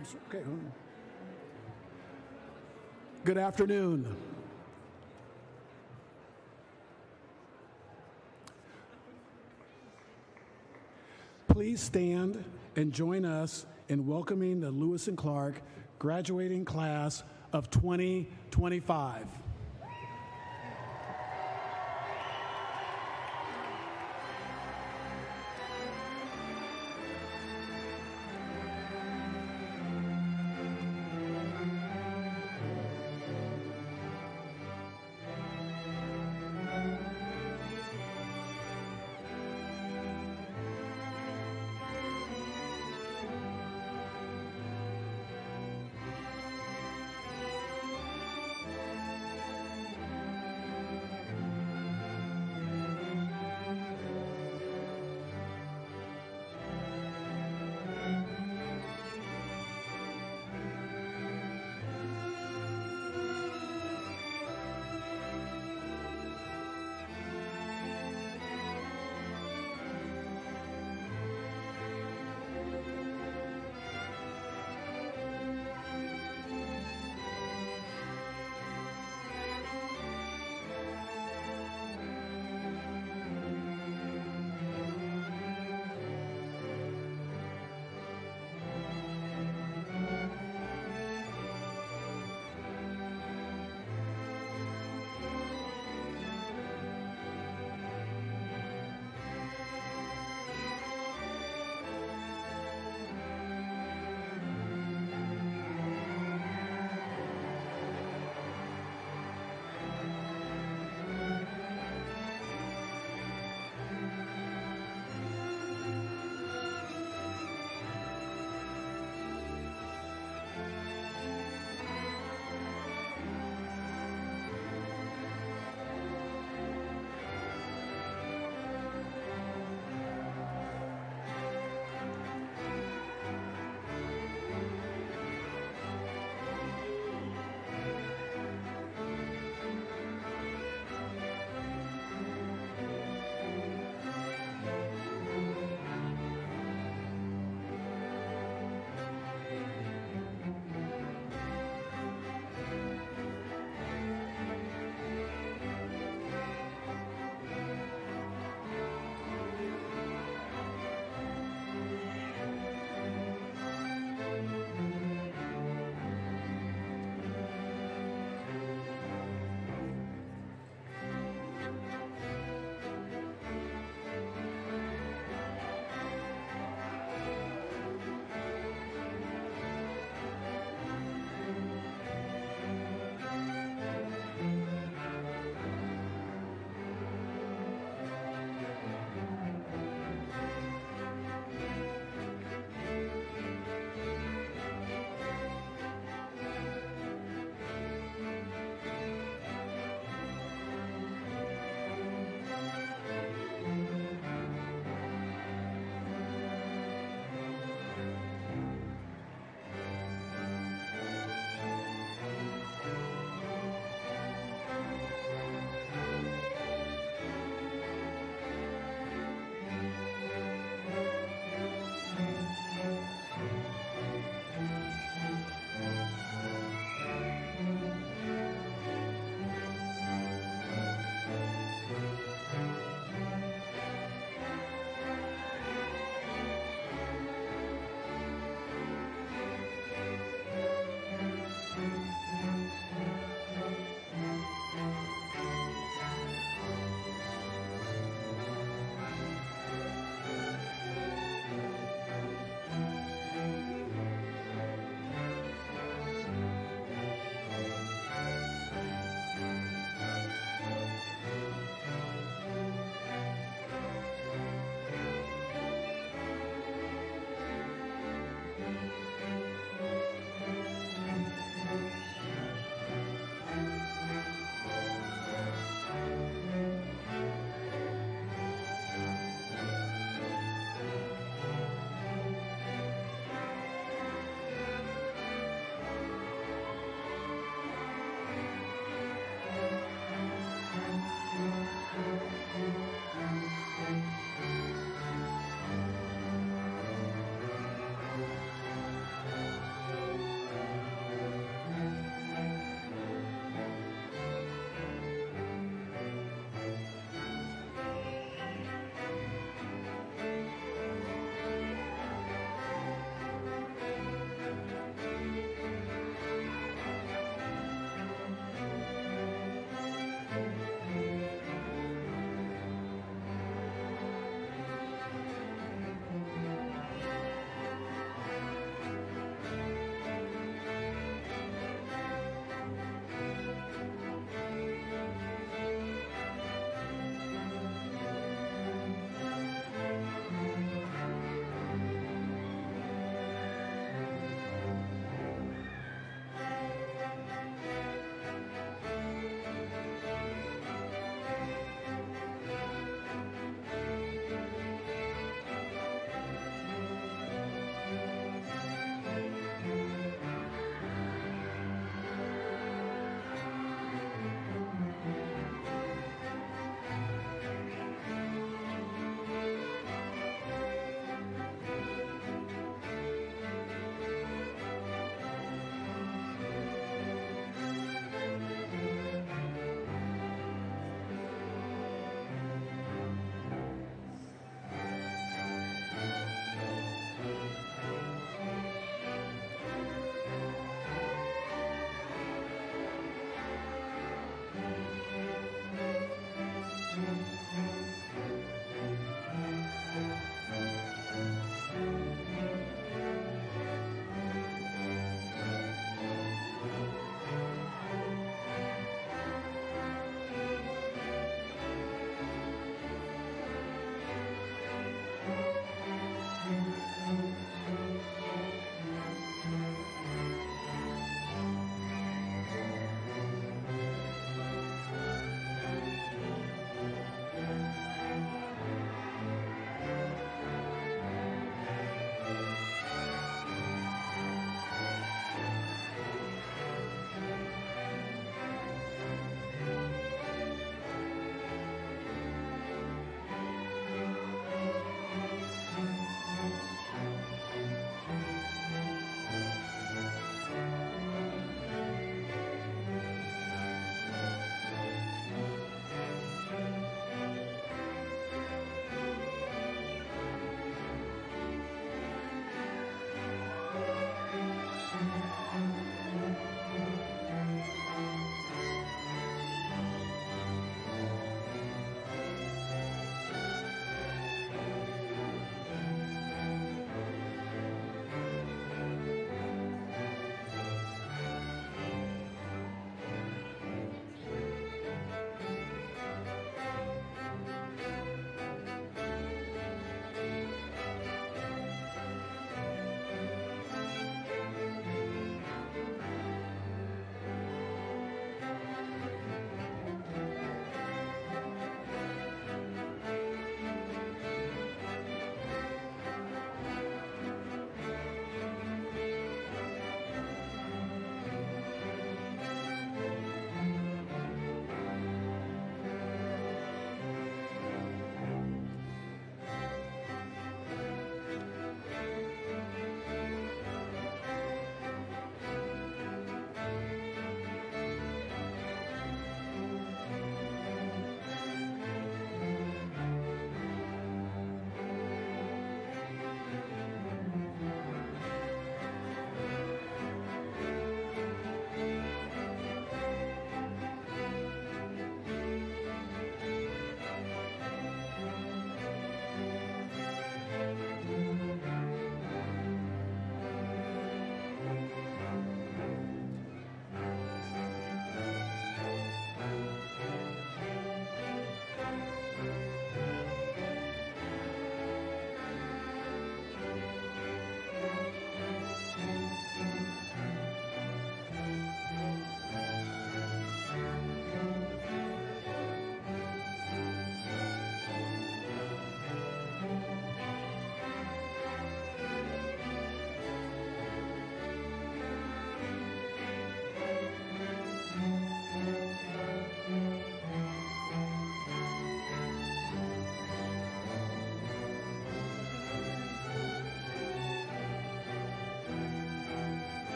Okay. Good afternoon. Please stand and join us in welcoming the Lewis and Clark graduating class of 2025.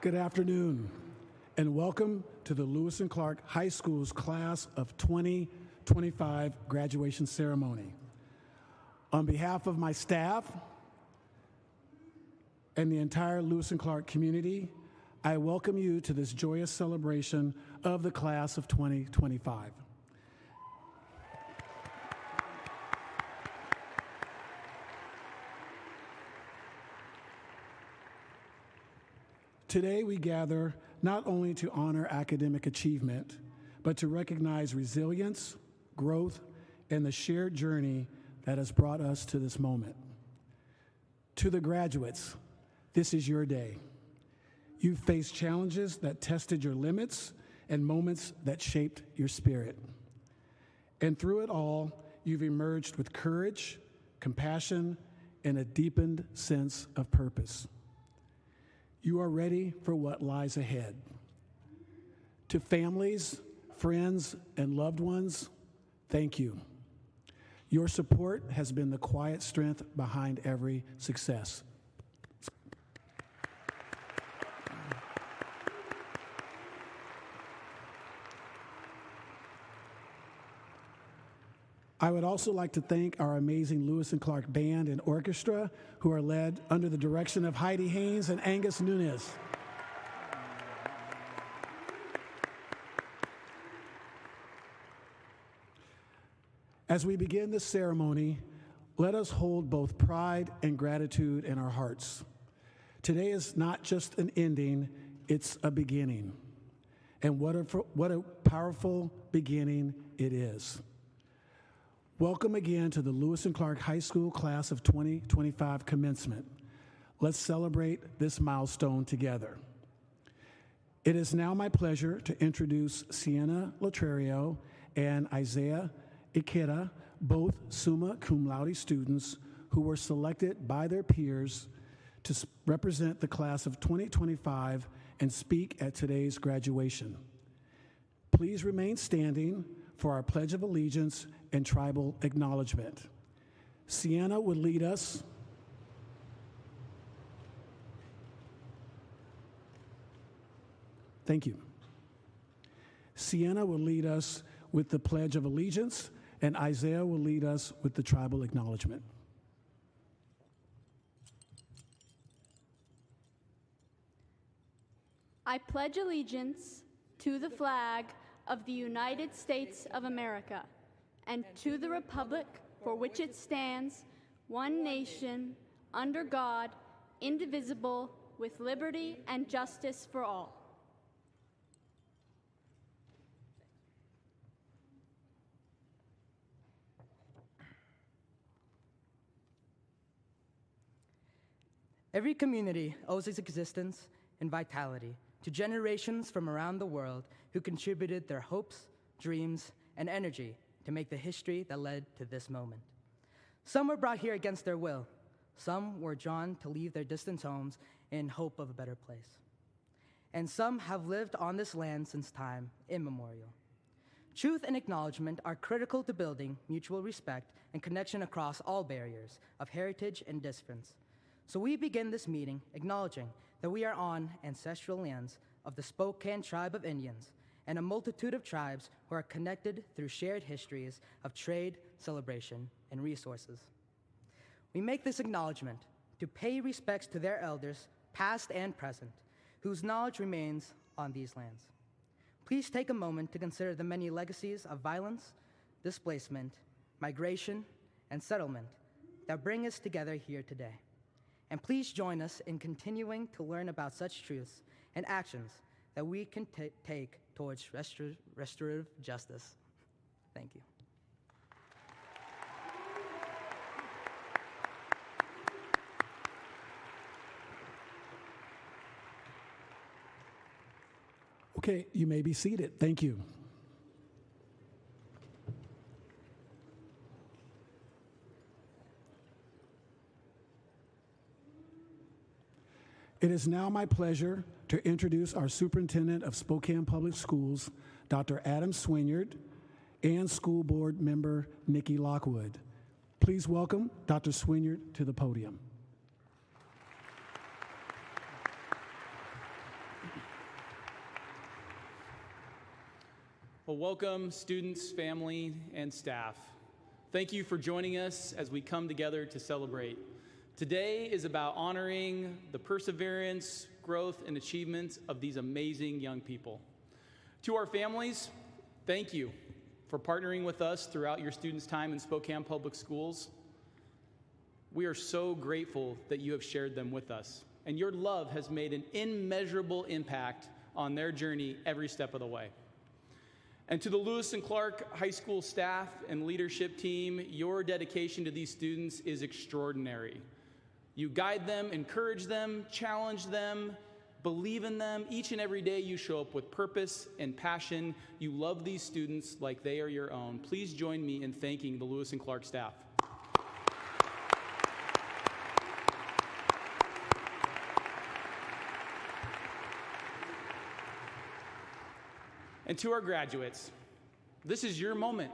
Good afternoon, and welcome to the Lewis and Clark High School's Class of 2025 graduation ceremony. On behalf of my staff and the entire Lewis and Clark community, I welcome you to this joyous celebration of the Class of 2025. Today we gather not only to honor academic achievement, but to recognize resilience, growth, and the shared journey that has brought us to this moment. To the graduates, this is your day. You've faced challenges that tested your limits and moments that shaped your spirit. And through it all, you've emerged with courage, compassion, and a deepened sense of purpose. You are ready for what lies ahead. To families, friends, and loved ones, thank you. Your support has been the quiet strength behind every success. I would also like to thank our amazing Lewis and Clark Band and Orchestra, who are led under the direction of Heidi Haynes and Angus Nunes. As we begin this ceremony, let us hold both pride and gratitude in our hearts. Today is not just an ending, it's a beginning. And what a powerful beginning it is. Welcome again to the Lewis and Clark High School Class of 2025 commencement. Let's celebrate this milestone together. It is now my pleasure to introduce Sienna Lotrerio and Isaiah Ikeda, both summa cum laude students who were selected by their peers to represent the class of 2025 and speak at today's graduation. Please remain standing for our Pledge of Allegiance and tribal acknowledgement. Sienna will lead us. Thank you. Sienna will lead us with the Pledge of Allegiance, and Isaiah will lead us with the tribal acknowledgement. I pledge allegiance to the flag of the United States of America and to the republic for which it stands, one nation, under God, indivisible, with liberty and justice for all. Every community owes its existence and vitality to generations from around the world who contributed their hopes, dreams, and energy to make the history that led to this moment. Some were brought here against their will. Some were drawn to leave their distant homes in hope of a better place. And some have lived on this land since time immemorial. Truth and acknowledgement are critical to building mutual respect and connection across all barriers of heritage and difference. So we begin this meeting acknowledging that we are on ancestral lands of the Spokane tribe of Indians and a multitude of tribes who are connected through shared histories of trade, celebration, and resources. We make this acknowledgement to pay respects to their elders, past and present, whose knowledge remains on these lands. Please take a moment to consider the many legacies of violence, displacement, migration, and settlement that bring us together here today. And please join us in continuing to learn about such truths and actions that we can take towards restorative justice. Thank you. Okay, you may be seated. Thank you. It is now my pleasure to introduce our Superintendent of Spokane Public Schools, Dr. Adam Swinyard, and School Board Member Nikki Lockwood. Please welcome Dr. Swinyard to the podium. Well, welcome, students, family, and staff. Thank you for joining us as we come together to celebrate. Today is about honoring the perseverance, growth, and achievements of these amazing young people. To our families, thank you for partnering with us throughout your students' time in Spokane Public Schools. We are so grateful that you have shared them with us, and your love has made an immeasurable impact on their journey every step of the way. And to the Lewis and Clark High School staff and leadership team, your dedication to these students is extraordinary. You guide them, encourage them, challenge them, believe in them. Each and every day you show up with purpose and passion. You love these students like they are your own. Please join me in thanking the Lewis and Clark staff. And to our graduates, this is your moment.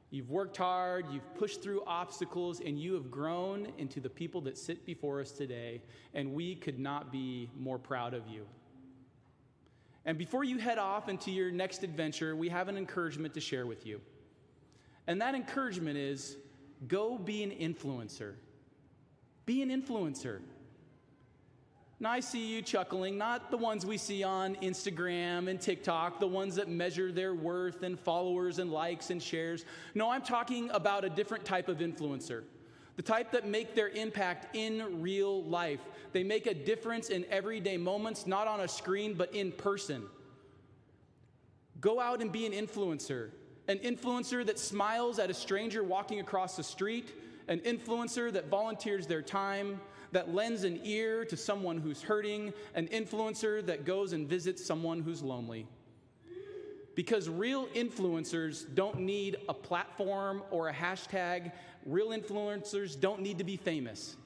You've worked hard, you've pushed through obstacles, and you have grown into the people that sit before us today, and we could not be more proud of you. And before you head off into your next adventure, we have an encouragement to share with you. And that encouragement is, go be an influencer. Be an influencer. Now, I see you chuckling, not the ones we see on Instagram and TikTok, the ones that measure their worth and followers and likes and shares. No, I'm talking about a different type of influencer, the type that make their impact in real life. They make a difference in everyday moments, not on a screen, but in person. Go out and be an influencer that smiles at a stranger walking across the street, an influencer that volunteers their time, that lends an ear to someone who's hurting, an influencer that goes and visits someone who's lonely. Because real influencers don't need a platform or a hashtag. Real influencers don't need to be famous.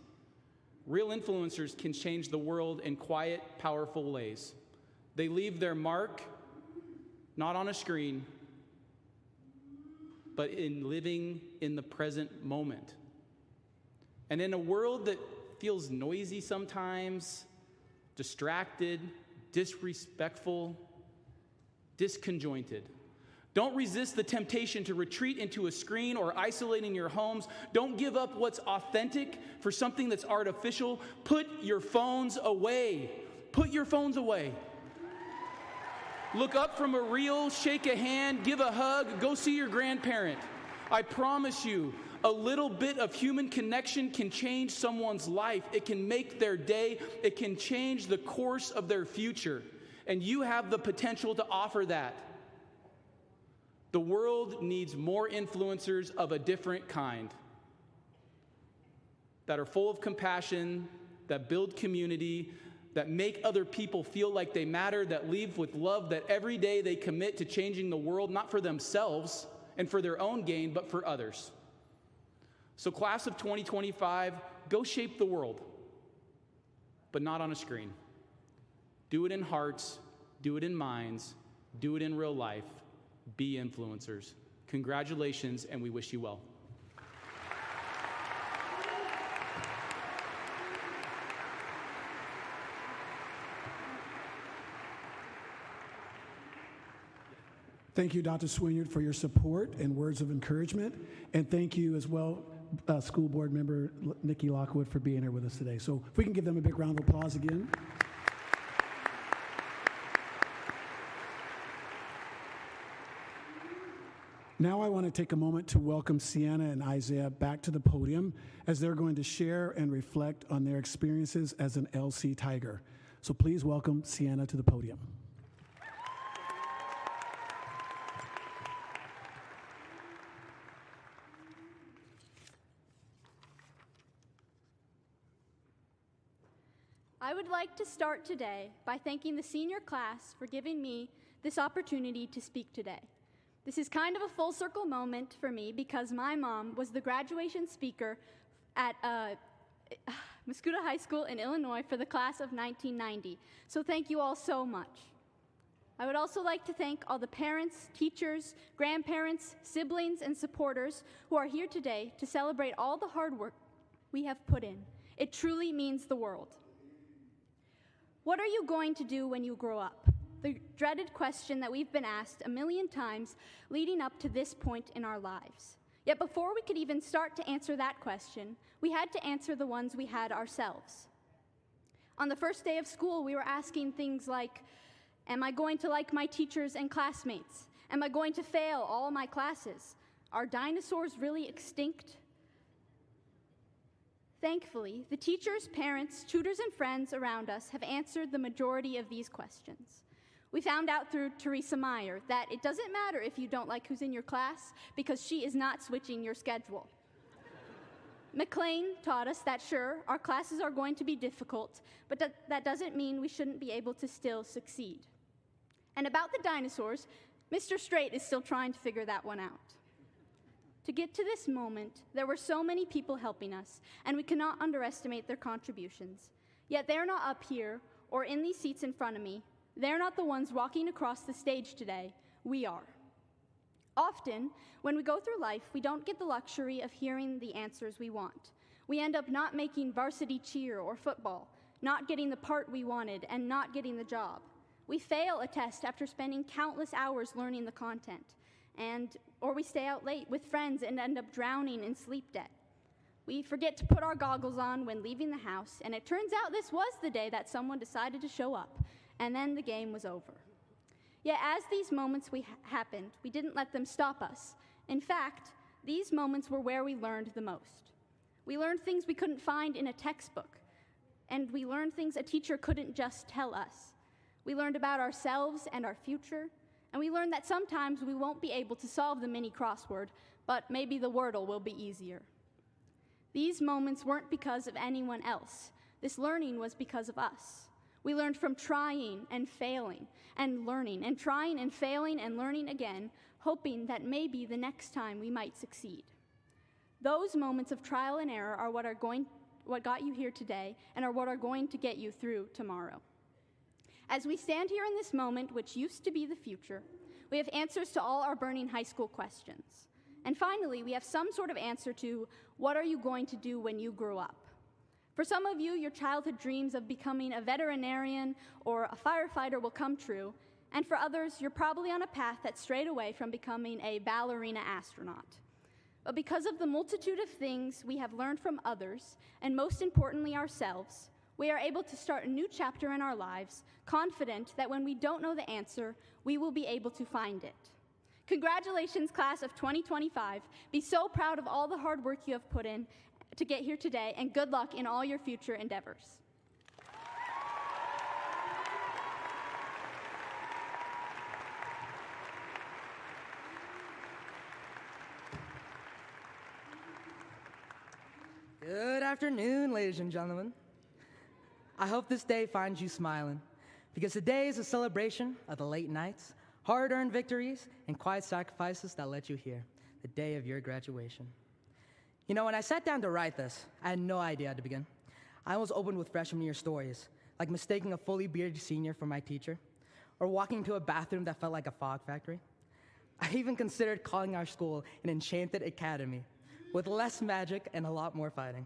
Real influencers can change the world in quiet, powerful ways. They leave their mark, not on a screen, but in living in the present moment. And in a world that feels noisy sometimes, distracted, disrespectful, disconjointed. Don't resist the temptation to retreat into a screen or isolate in your homes. Don't give up what's authentic for something that's artificial. Put your phones away. Put your phones away. Look up from a reel, shake a hand, give a hug, go see your grandparent. I promise you, a little bit of human connection can change someone's life. It can make their day. It can change the course of their future. And you have the potential to offer that. The world needs more influencers of a different kind, that are full of compassion, that build community, that make other people feel like they matter, that leave with love, that every day they commit to changing the world, not for themselves and for their own gain, but for others. So class of 2025, go shape the world, but not on a screen. Do it in hearts, do it in minds, do it in real life. Be influencers. Congratulations, and we wish you well. Thank you, Dr. Swinyard, for your support and words of encouragement. And thank you as well, School Board Member Nikki Lockwood, for being here with us today. So if we can give them a big round of applause again. Now I want to take a moment to welcome Sienna and Isaiah back to the podium as they're going to share and reflect on their experiences as an LC Tiger. So please welcome Sienna to the podium. I would like to start today by thanking the senior class for giving me this opportunity to speak today. This is kind of a full circle moment for me because my mom was the graduation speaker at Muscuda High School in Illinois for the class of 1990. So thank you all so much. I would also like to thank all the parents, teachers, grandparents, siblings, and supporters who are here today to celebrate all the hard work we have put in. It truly means the world. What are you going to do when you grow up? the dreaded question that we've been asked a million times leading up to this point in our lives. Yet before we could even start to answer that question, we had to answer the ones we had ourselves. On the first day of school, we were asking things like, am I going to like my teachers and classmates? Am I going to fail all my classes? Are dinosaurs really extinct? Thankfully, the teachers, parents, tutors, and friends around us have answered the majority of these questions. We found out through Teresa Meyer that it doesn't matter if you don't like who's in your class because she is not switching your schedule. McLean taught us that sure, our classes are going to be difficult, but that doesn't mean we shouldn't be able to still succeed. And about the dinosaurs, Mr. Straight is still trying to figure that one out. To get to this moment, there were so many people helping us, and we cannot underestimate their contributions. Yet they're not up here or in these seats in front of me. They're not the ones walking across the stage today. We are. Often, when we go through life, we don't get the luxury of hearing the answers we want. We end up not making varsity cheer or football, not getting the part we wanted, and not getting the job. We fail a test after spending countless hours learning the content, or we stay out late with friends and end up drowning in sleep debt. We forget to put our goggles on when leaving the house, and it turns out this was the day that someone decided to show up, and then the game was over. Yet as these moments happened, we didn't let them stop us. In fact, these moments were where we learned the most. We learned things we couldn't find in a textbook, and we learned things a teacher couldn't just tell us. We learned about ourselves and our future, and we learned that sometimes we won't be able to solve the mini crossword, but maybe the Wordle will be easier. These moments weren't because of anyone else. This learning was because of us. We learned from trying and failing and learning, and trying and failing and learning again, hoping that maybe the next time we might succeed. Those moments of trial and error are what got you here today and are what are going to get you through tomorrow. As we stand here in this moment, which used to be the future, we have answers to all our burning high school questions. And finally, we have some sort of answer to, what are you going to do when you grow up? For some of you, your childhood dreams of becoming a veterinarian or a firefighter will come true, and for others, you're probably on a path that strayed away from becoming a ballerina astronaut. But because of the multitude of things we have learned from others, and most importantly ourselves, we are able to start a new chapter in our lives, confident that when we don't know the answer, we will be able to find it. Congratulations, class of 2025. Be so proud of all the hard work you have put in to get here today, and good luck in all your future endeavors. Good afternoon, ladies and gentlemen. I hope this day finds you smiling, because today is a celebration of the late nights, hard-earned victories, and quiet sacrifices that led you here, the day of your graduation. You know, when I sat down to write this, I had no idea how to begin. I almost opened with freshman year stories, like mistaking a fully bearded senior for my teacher, or walking into a bathroom that felt like a fog factory. I even considered calling our school an enchanted academy, with less magic and a lot more fighting.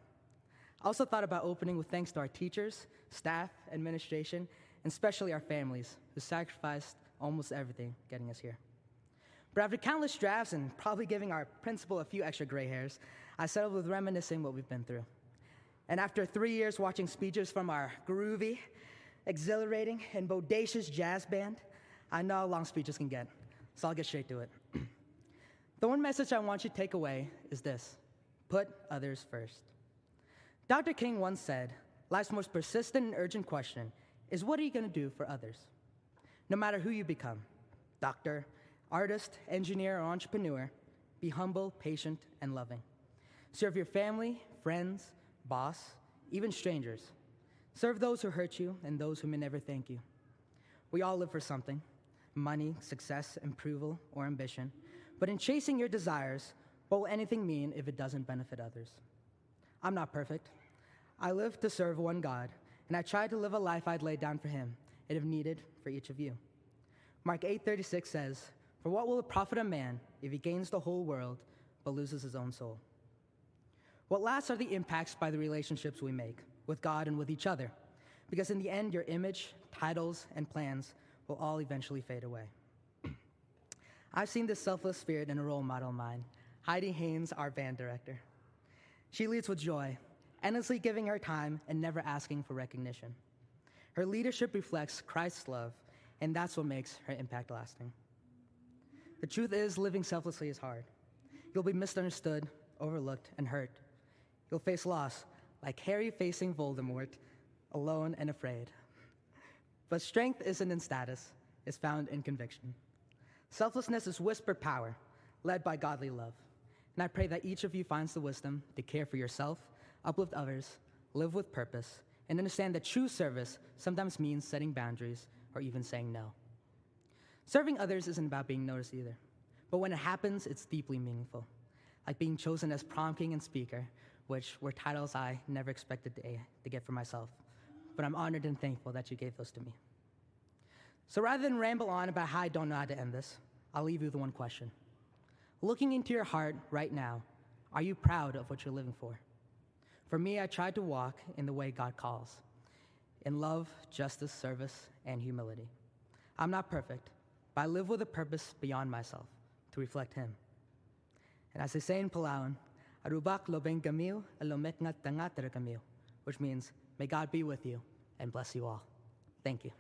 I also thought about opening with thanks to our teachers, staff, administration, and especially our families, who sacrificed almost everything getting us here. But after countless drafts and probably giving our principal a few extra gray hairs, I settled with reminiscing what we've been through. And after 3 years watching speeches from our groovy, exhilarating, and bodacious jazz band, I know how long speeches can get, so I'll get straight to it. The one message I want you to take away is this: put others first. Dr. King once said, life's most persistent and urgent question is, what are you going to do for others? No matter who you become, doctor, artist, engineer, or entrepreneur, be humble, patient, and loving. Serve your family, friends, boss, even strangers. Serve those who hurt you and those who may never thank you. We all live for something: money, success, approval, or ambition. But in chasing your desires, what will anything mean if it doesn't benefit others? I'm not perfect. I live to serve one God, and I try to live a life I'd lay down for him, and if needed, for each of you. Mark 8:36 says, "For what will it profit a man if he gains the whole world but loses his own soul?" What lasts are the impacts by the relationships we make with God and with each other, because in the end, your image, titles, and plans will all eventually fade away. I've seen this selfless spirit in a role model of mine, Heidi Haynes, our band director. She leads with joy, endlessly giving her time and never asking for recognition. Her leadership reflects Christ's love, and that's what makes her impact lasting. The truth is, living selflessly is hard. You'll be misunderstood, overlooked, and hurt. You'll face loss, like Harry facing Voldemort, alone and afraid. But strength isn't in status, it's found in conviction. Selflessness is whispered power, led by godly love. And I pray that each of you finds the wisdom to care for yourself, uplift others, live with purpose, and understand that true service sometimes means setting boundaries or even saying no. Serving others isn't about being noticed either, but when it happens, it's deeply meaningful, like being chosen as prom king and speaker, which were titles I never expected to get for myself, but I'm honored and thankful that you gave those to me. So rather than ramble on about how I don't know how to end this, I'll leave you with one question. Looking into your heart right now, are you proud of what you're living for? For me, I tried to walk in the way God calls, in love, justice, service, and humility. I'm not perfect, but I live with a purpose beyond myself, to reflect Him. And as they say in Palauan, Arubak lobeng kamiu, alomek ngat tangat kamiu, which means, may God be with you and bless you all. Thank you.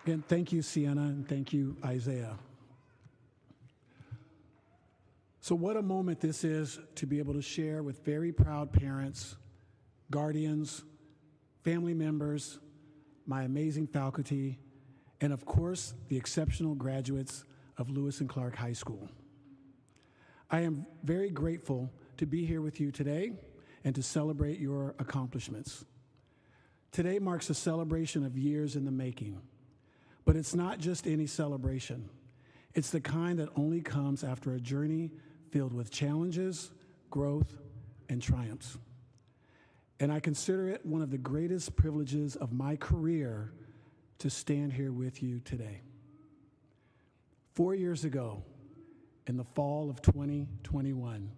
Again, thank you, Sienna, and thank you, Isaiah. So what a moment this is to be able to share with very proud parents, guardians, family members, my amazing faculty, and of course, the exceptional graduates of Lewis and Clark High School. I am very grateful to be here with you today and to celebrate your accomplishments. Today marks a celebration of years in the making. But it's not just any celebration. It's the kind that only comes after a journey filled with challenges, growth, and triumphs. And I consider it one of the greatest privileges of my career to stand here with you today. 4 years ago, in the fall of 2021,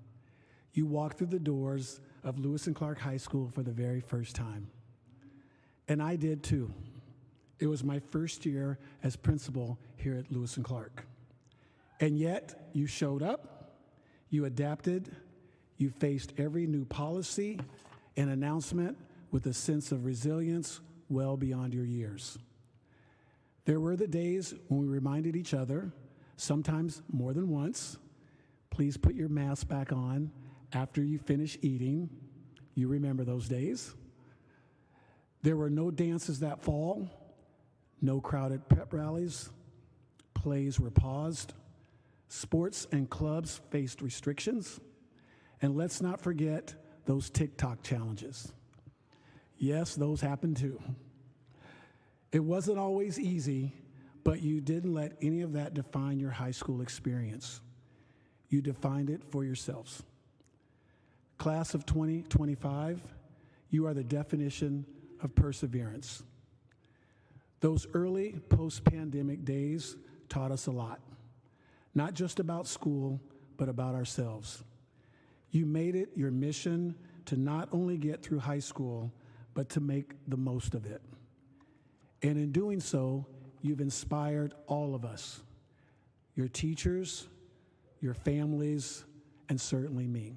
you walked through the doors of Lewis and Clark High School for the very first time. And I did too. It was my first year as principal here at Lewis and Clark. And yet, you showed up, you adapted, you faced every new policy and announcement with a sense of resilience well beyond your years. There were the days when we reminded each other, sometimes more than once, please put your mask back on after you finish eating. You remember those days. There were no dances that fall. No crowded pep rallies, plays were paused, sports and clubs faced restrictions, and let's not forget those TikTok challenges. Yes, those happened too. It wasn't always easy, but you didn't let any of that define your high school experience. You defined it for yourselves. Class of 2025, you are the definition of perseverance. Those early post-pandemic days taught us a lot, not just about school, but about ourselves. You made it your mission to not only get through high school, but to make the most of it. And in doing so, you've inspired all of us, your teachers, your families, and certainly me.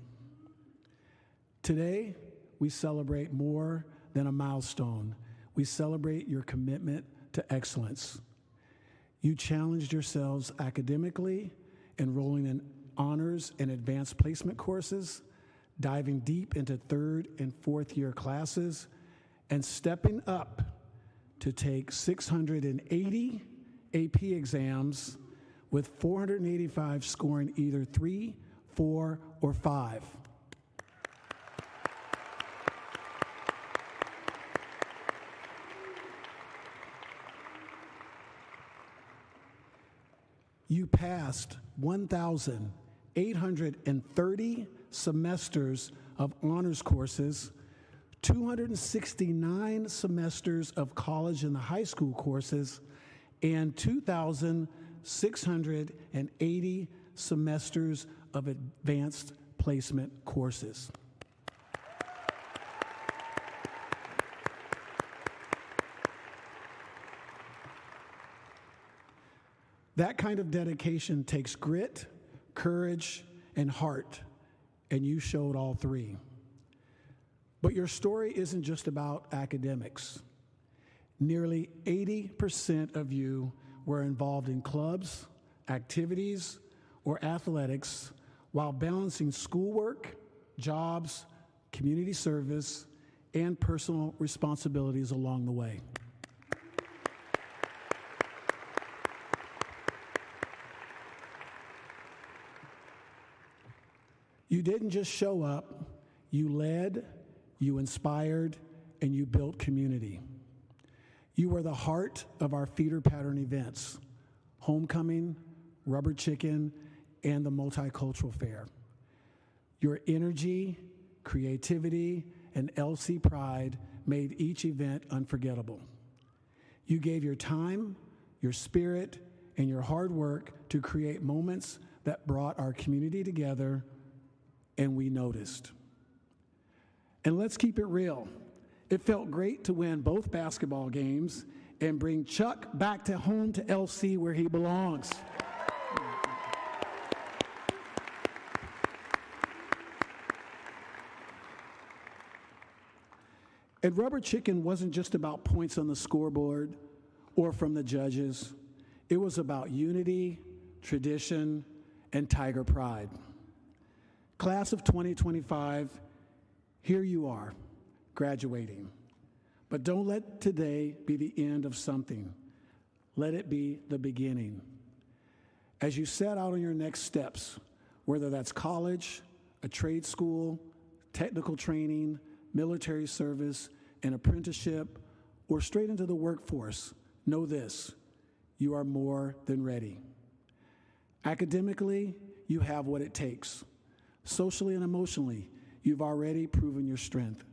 Today, we celebrate more than a milestone. We celebrate your commitment to excellence. You challenged yourselves academically, enrolling in honors and advanced placement courses, diving deep into third and fourth year classes, and stepping up to take 680 AP exams with 485 scoring either 3, 4, or 5. You passed 1,830 semesters of honors courses, 269 semesters of college and high school courses, and 2,000 680 semesters of advanced placement courses. That kind of dedication takes grit, courage, and heart, and you showed all three. But your story isn't just about academics. Nearly 80% of you were involved in clubs, activities, or athletics while balancing schoolwork, jobs, community service, and personal responsibilities along the way. You didn't just show up, you led, you inspired, and you built community. You were the heart of our feeder pattern events, Homecoming, Rubber Chicken, and the Multicultural Fair. Your energy, creativity, and LC pride made each event unforgettable. You gave your time, your spirit, and your hard work to create moments that brought our community together, and we noticed. And let's keep it real. It felt great to win both basketball games and bring Chuck back to home to LC where he belongs. And Rubber Chicken wasn't just about points on the scoreboard or from the judges. It was about unity, tradition, and Tiger pride. Class of 2025, here you are, graduating. But don't let today be the end of something. Let it be the beginning. As you set out on your next steps, whether that's college, a trade school, technical training, military service, an apprenticeship, or straight into the workforce, know this: you are more than ready. Academically, you have what it takes. Socially and emotionally, you've already proven your strength.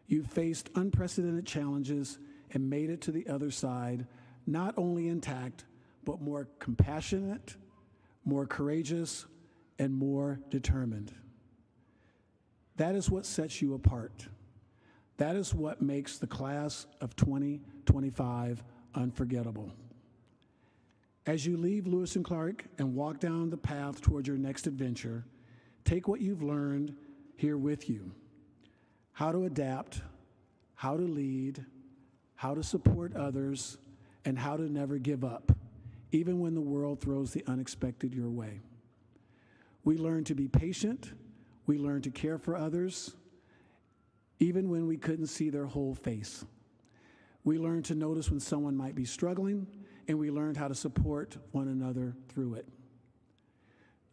You've faced unprecedented challenges and made it to the other side, not only intact, but more compassionate, more courageous, and more determined. That is what sets you apart. That is what makes the class of 2025 unforgettable. As you leave Lewis and Clark and walk down the path toward your next adventure, take what you've learned here with you: how to adapt, how to lead, how to support others, and how to never give up, even when the world throws the unexpected your way. We learn to be patient, we learn to care for others, even when we couldn't see their whole face. We learned to notice when someone might be struggling, and we learned how to support one another through it.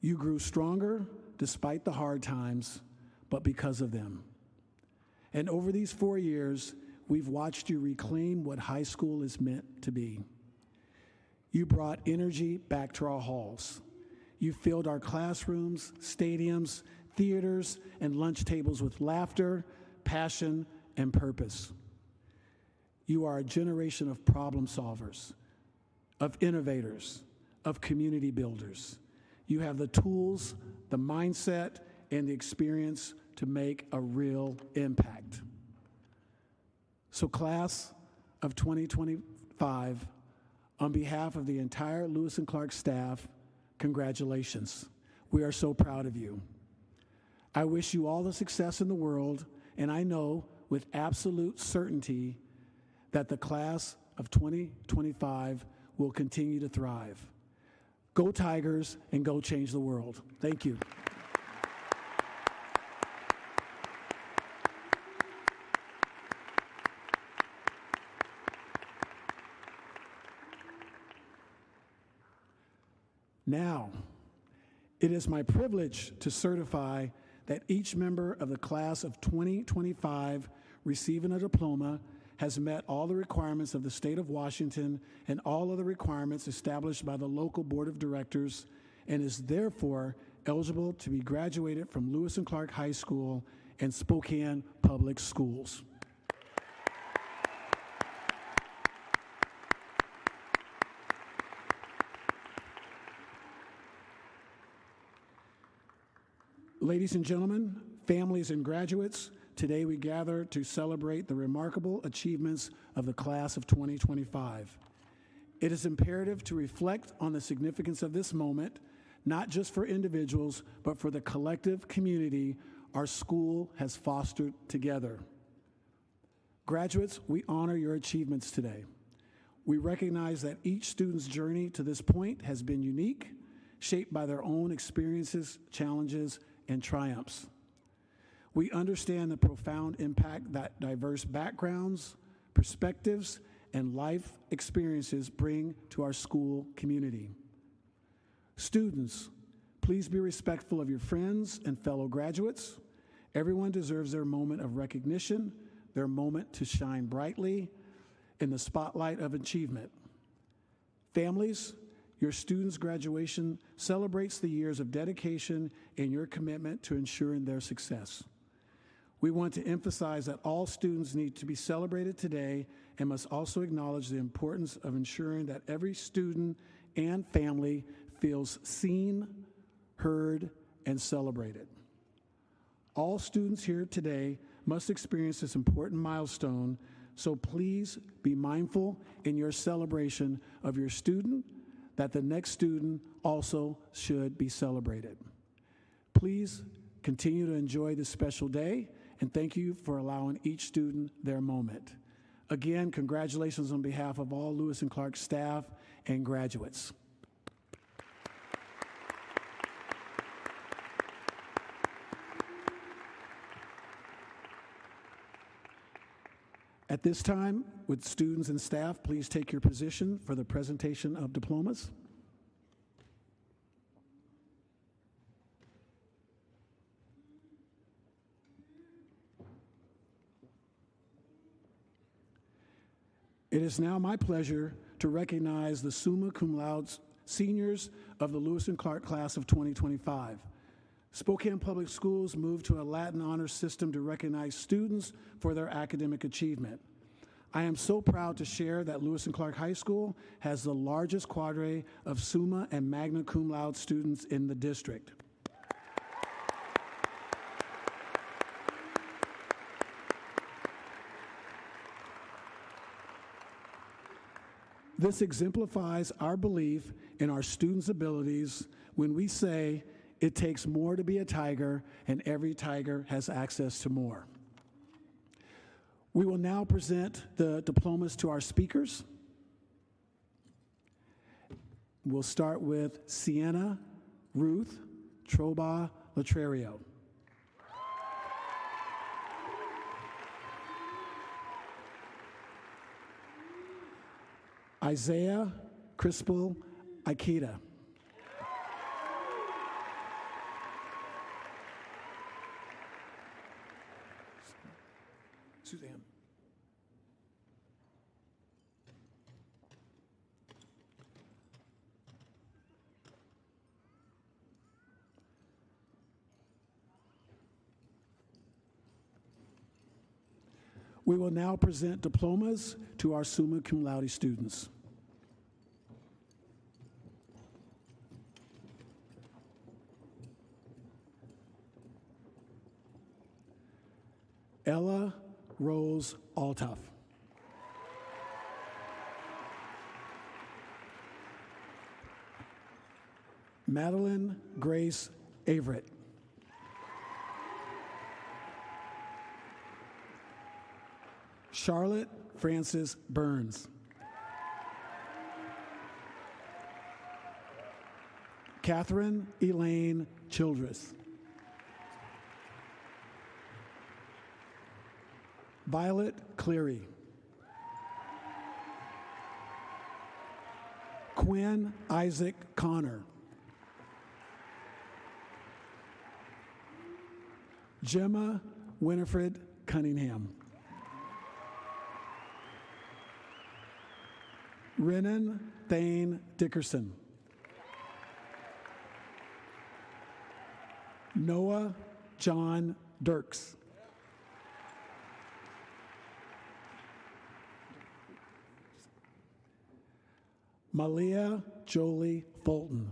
You grew stronger despite the hard times, but because of them. And over these 4 years, we've watched you reclaim what high school is meant to be. You brought energy back to our halls. You filled our classrooms, stadiums, theaters, and lunch tables with laughter, passion, and purpose. You are a generation of problem solvers, of innovators, of community builders. You have the tools, the mindset, and the experience to make a real impact. So, class of 2025, on behalf of the entire Lewis and Clark staff, congratulations. We are so proud of you. I wish you all the success in the world, and I know with absolute certainty that the class of 2025 will continue to thrive. Go Tigers, and go change the world. Thank you. Now, it is my privilege to certify that each member of the class of 2025 receiving a diploma has met all the requirements of the state of Washington and all of the requirements established by the local board of directors, and is therefore eligible to be graduated from Lewis and Clark High School and Spokane Public Schools. Ladies and gentlemen, families and graduates, today we gather to celebrate the remarkable achievements of the class of 2025. It is imperative to reflect on the significance of this moment, not just for individuals, but for the collective community our school has fostered together. Graduates, we honor your achievements today. We recognize that each student's journey to this point has been unique, shaped by their own experiences, challenges, and triumphs. We understand the profound impact that diverse backgrounds, perspectives, and life experiences bring to our school community. Students, please be respectful of your friends and fellow graduates. Everyone deserves their moment of recognition, their moment to shine brightly in the spotlight of achievement. Families, your students' graduation celebrates the years of dedication and your commitment to ensuring their success. We want to emphasize that all students need to be celebrated today and must also acknowledge the importance of ensuring that every student and family feels seen, heard, and celebrated. All students here today must experience this important milestone, so please be mindful in your celebration of your student that the next student also should be celebrated. Please continue to enjoy this special day, and thank you for allowing each student their moment. Again, congratulations on behalf of all Lewis and Clark staff and graduates. At this time, would students and staff please take your position for the presentation of diplomas? It is now my pleasure to recognize the summa cum laude seniors of the Lewis and Clark class of 2025. Spokane Public Schools moved to a Latin honors system to recognize students for their academic achievement. I am so proud to share that Lewis and Clark High School has the largest cadre of summa and magna cum laude students in the district. This exemplifies our belief in our students' abilities when we say it takes more to be a tiger, and every tiger has access to more. We will now present the diplomas to our speakers. We'll start with Sienna Ruth Troba Latrerio. Isaiah Crispel Ikeda. Suzanne. We will now present diplomas to our summa cum laude students. Ella Rose Altoff. Madeline Grace Averett. Charlotte Frances Burns. Catherine Elaine Childress. Violet Cleary. Quinn Isaac Connor. Gemma Winifred Cunningham. Renan Thane Dickerson. Noah John Dirks. Malia Jolie Fulton.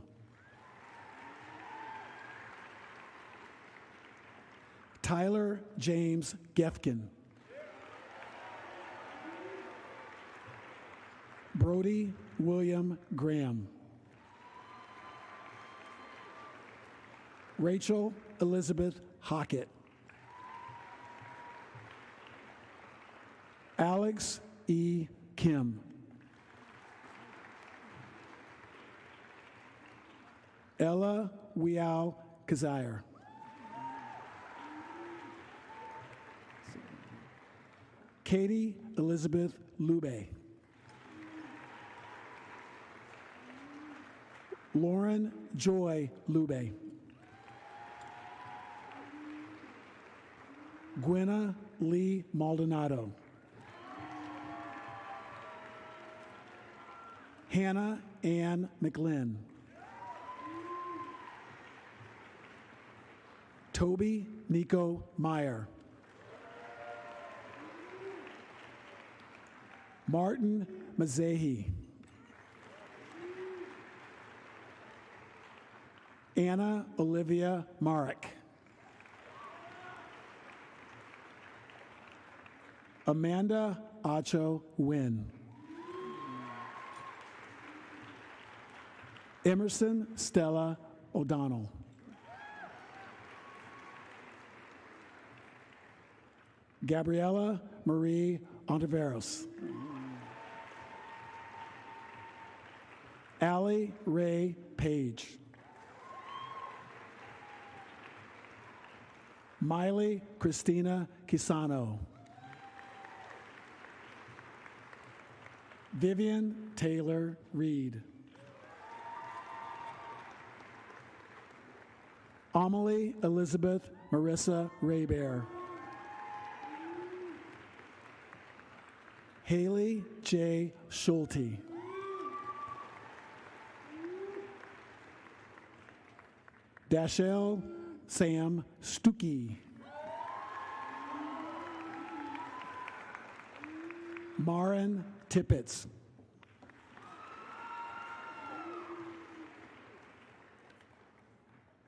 Tyler James Gefkin. Brody William Graham. Rachel Elizabeth Hockett. Alex E. Kim. Ella Wiao Kazire. Katie Elizabeth Lube. Lauren Joy Lube. Gwenna Lee Maldonado. Hannah Ann McLinn. Toby Nico Meyer. Martin Mazehi. Anna Olivia Marek. Amanda Acho Wynn. Emerson Stella O'Donnell. Gabriela Marie Ontiveros. Allie Ray Page. Miley Christina Kisano. Vivian Taylor Reed. Amelie Elizabeth Marissa Raybear. Haley J. Schulte. Dashelle Sam Stuckey. Marin Tippett.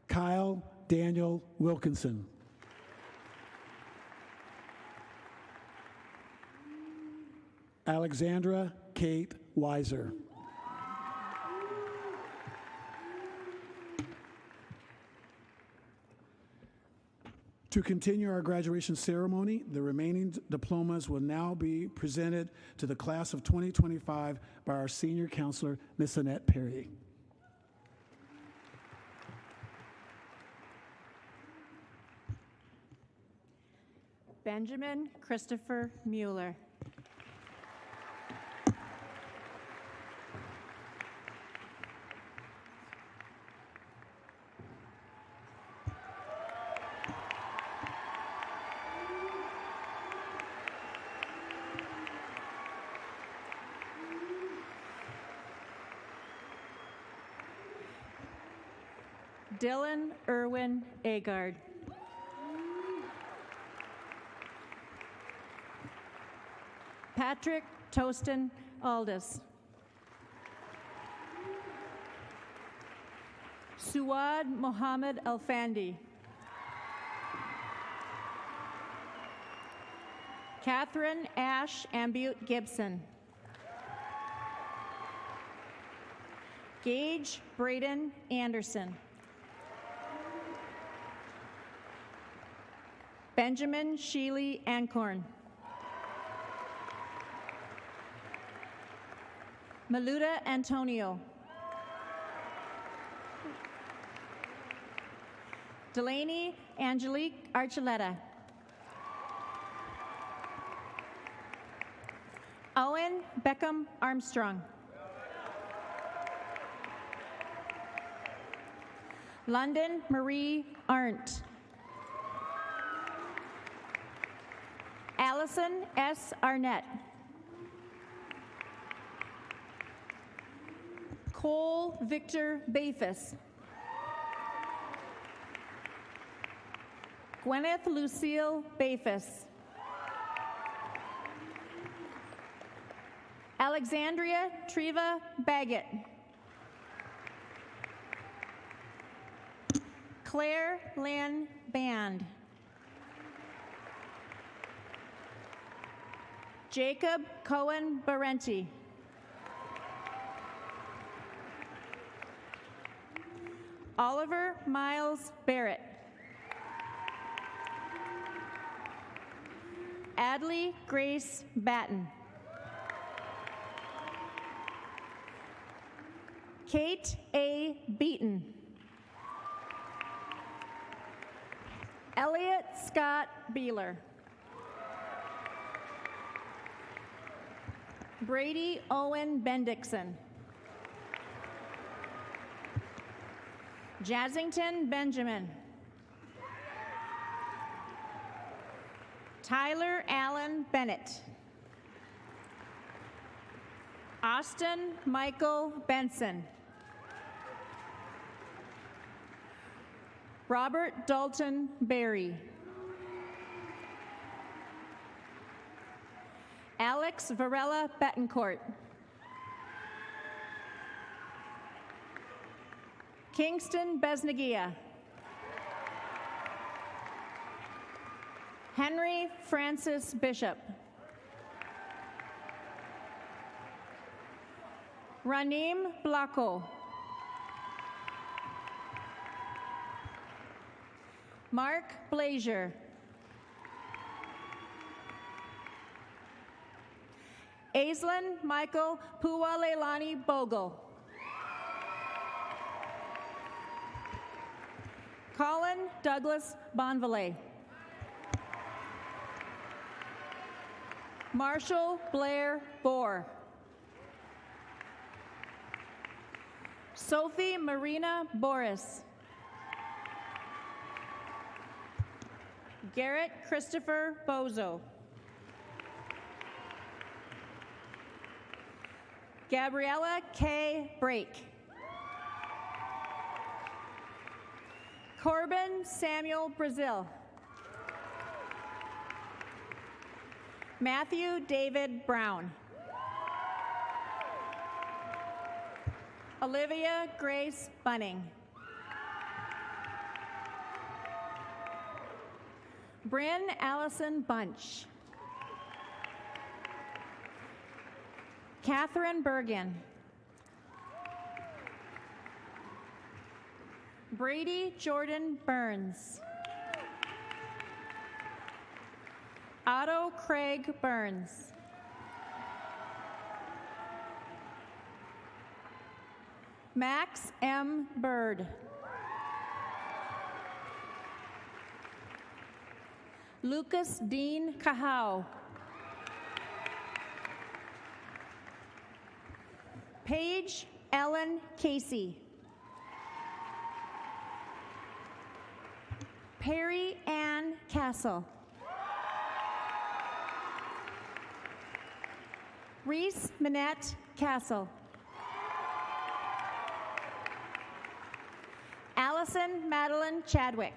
Kyle Daniel Wilkinson. Alexandra Kate Weiser. To continue our graduation ceremony, the remaining diplomas will now be presented to the class of 2025 by our senior counselor, Ms. Annette Perry. Benjamin Christopher Mueller. Dylan Irwin Agard. Patrick Toston Aldis. Suad Mohammed Alfandi. Catherine Ash Ambute Gibson. Gage Braden Anderson. Benjamin Sheely Ancorn. Maluda Antonio. Delaney Angelique Archuleta. Owen Beckham Armstrong. London Marie Arndt. Allison S. Arnett. Cole Victor Bafis. Gwyneth Lucille Bafis. Alexandria Treva Baggett. Claire Lynn Band. Jacob Cohen Barenti. Oliver Miles Barrett. Adley Grace Batten. Kate A. Beaton. Elliot Scott Beeler. Brady Owen Bendixson. Jazzington Benjamin. Tyler Allen Bennett. Austin Michael Benson. Robert Dalton Berry. Alex Varela Betancourt. Kingston Besnagia. Henry Francis Bishop. Ranim Blanco. Mark Blazier. Aislinn Michael Pualelani Bogle. Colin Douglas Bonvalet. Marshall Blair Bohr. Sophie Marina Boris. Garrett Christopher Bozo. Gabriella K. Brake. Corbin Samuel Brazil. Matthew David Brown. Olivia Grace Bunning. Bryn Allison Bunch. Catherine Bergen. Brady Jordan Burns. Otto Craig Burns. Max M. Bird. Lucas Dean Cahau. Paige Ellen Casey. Perry Ann Castle. Reese Minette Castle. Allison Madeline Chadwick.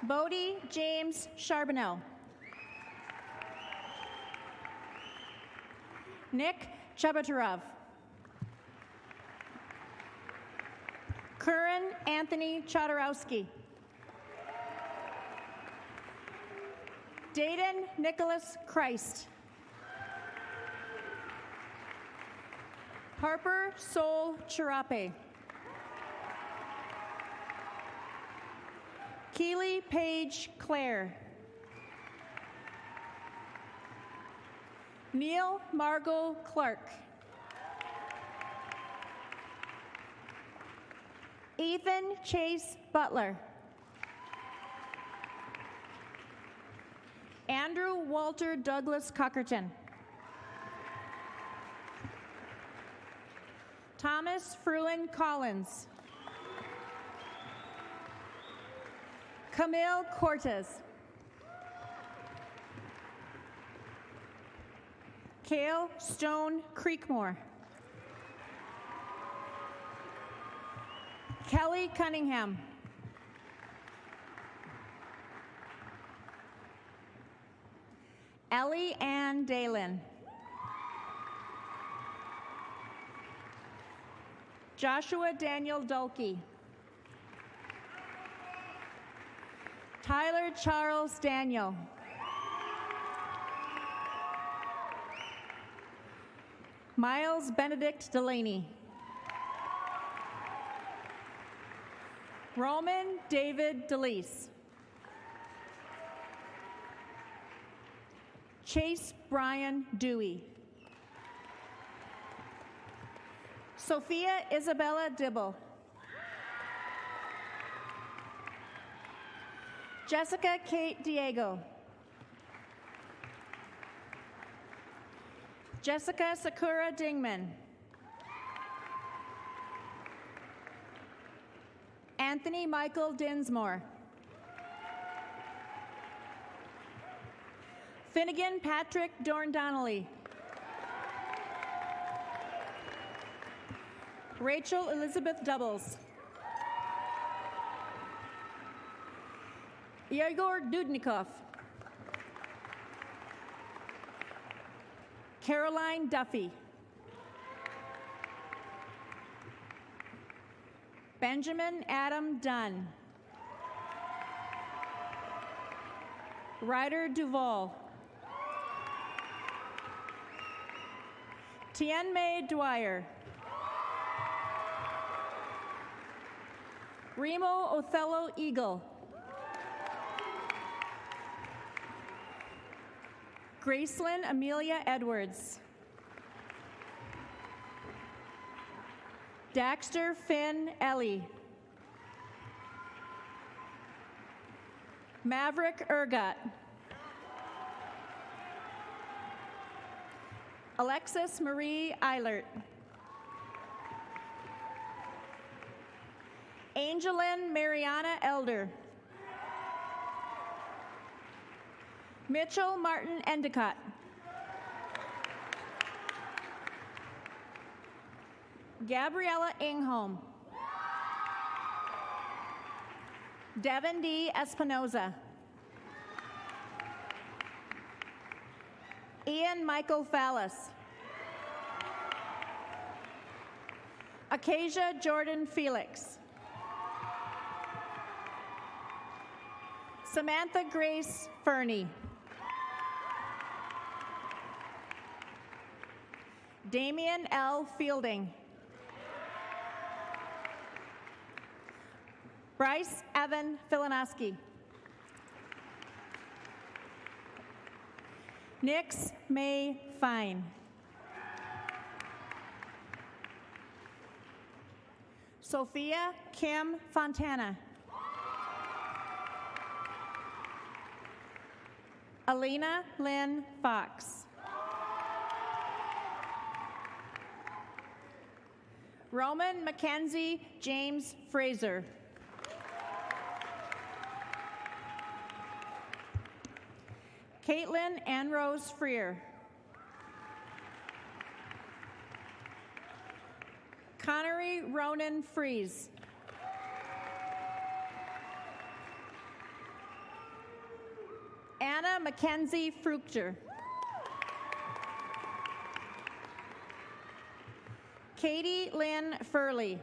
Bodie James Charbonneau. Nick Chabatarov. Curran Anthony Chodorowski. Dayton Nicholas Christ. Harper Sol Chirape. Keely Page Clare. Neil Margot Clark. Ethan Chase Butler. Andrew Walter Douglas Cockerton. Thomas Fruin Collins. Camille Cortez. Cale Stone Creekmore. Kelly Cunningham. Ellie Ann Dalen. Joshua Daniel Dulkey. Tyler Charles Daniel. Miles Benedict Delaney. Roman David DeLeese. Chase Brian Dewey. Sophia Isabella Dibble. Jessica Kate Diego. Jessica Sakura Dingman. Anthony Michael Dinsmore. Finnegan Patrick Dorn Donnelly. Rachel Elizabeth Doubles. Igor Dudnikov. Caroline Duffy. Benjamin Adam Dunn. Ryder Duvall. Tianmei Dwyer. Remo Othello Eagle. Gracelyn Amelia Edwards. Daxter Finn Ellie. Maverick Ergot. Alexis Marie Eilert. Angelin Mariana Elder. Mitchell Martin Endicott. Gabriella Ingholm. Devin D. Espinoza. Ian Michael Fallis. Acacia Jordan Felix. Samantha Grace Fernie. Damian L. Fielding. Bryce Evan Filanowski. Nix May Fine. Sophia Kim Fontana. Alina Lynn Fox. Roman Mackenzie James Fraser. Caitlin Ann Rose Freer. Connery Ronan Fries. Anna Mackenzie Fruchter. Katie Lynn Furley.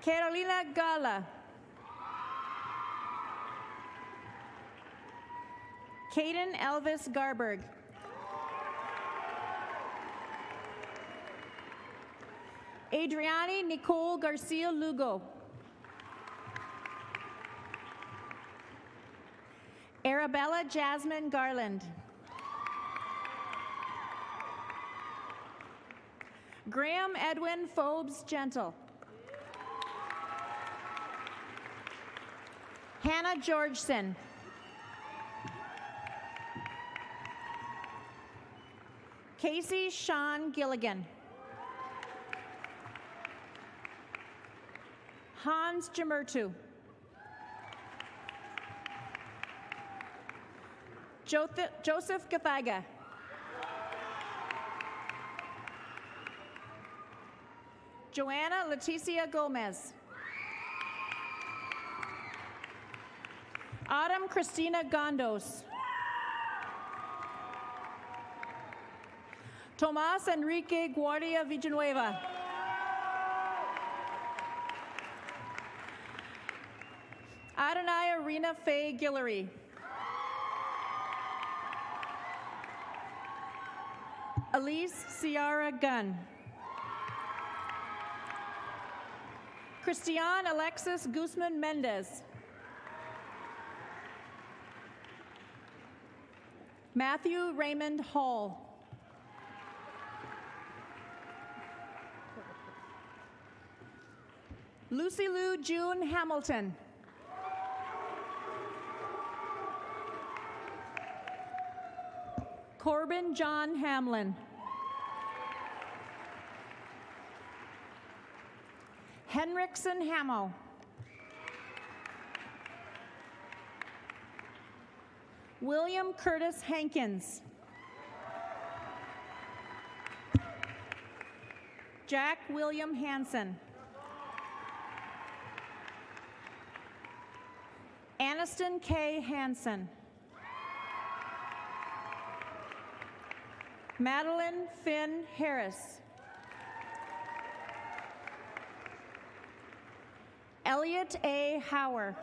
Carolina Gala. Caden Elvis Garberg. Adriani Nicole Garcia Lugo. Arabella Jasmine Garland. Graham Edwin Phobes Gentle. Hannah Georgeson. Casey Sean Gilligan. Hans Jamertu. Joseph Gathaga. Joanna Leticia Gomez. Autumn Christina Gondos. Tomas Enrique Guardia Villanueva. Adonai Arena Faye Guillory. Elise Ciara Gunn. Christian Alexis Guzman Mendez. Matthew Raymond Hall. Lucy Lou June Hamilton. Corbin John Hamlin. Henriksen Hamo. William Curtis Hankins. Jack William Hansen. Aniston K. Hansen. Madeline Finn Harris. Elliot A. Hauer.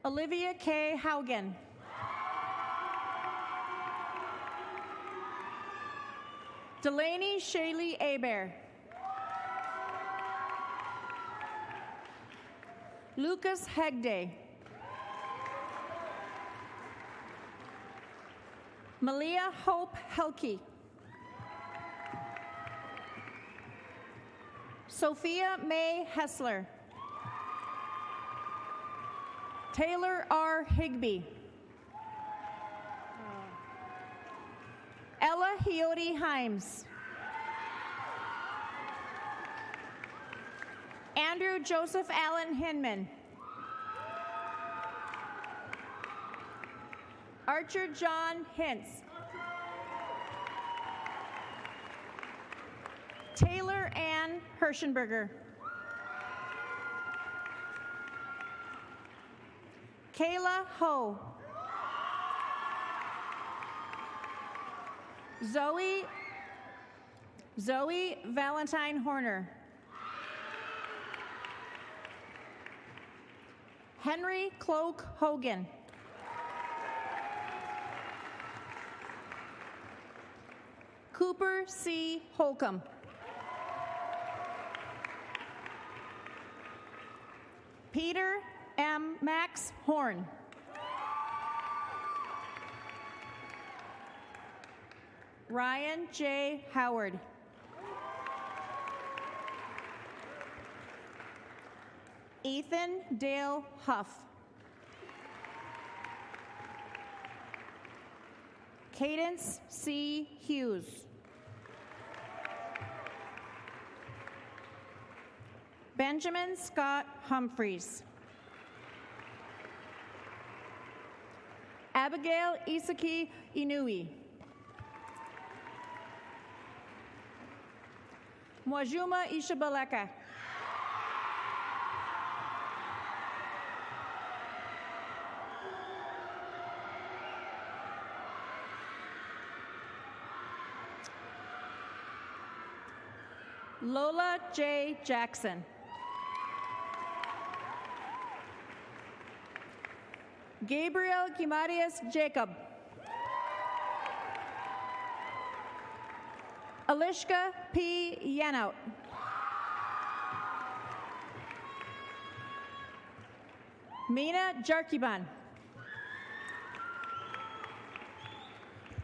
Olivia K. Haugen. Delaney Shaylee Aber. Lucas Hegde. Malia Hope Helke. Sophia May Hessler. Taylor R. Higby. Ella Hiote Himes. Andrew Joseph Allen Hinman. Archer John Hintz. Taylor Ann Hirschenberger. Kayla Ho. Zoe Valentine Horner. Henry Cloak Hogan. Cooper C. Holcomb. Peter M. Max Horn. Ryan J. Howard. Ethan Dale Huff. Cadence C. Hughes. Benjamin Scott Humphreys. Abigail Isaki Inui. Mwajuma Ishabaleka. Lola J. Jackson. Gabriel Guimarias Jacob. Alishka P. Yanout. Mina Jarkiban.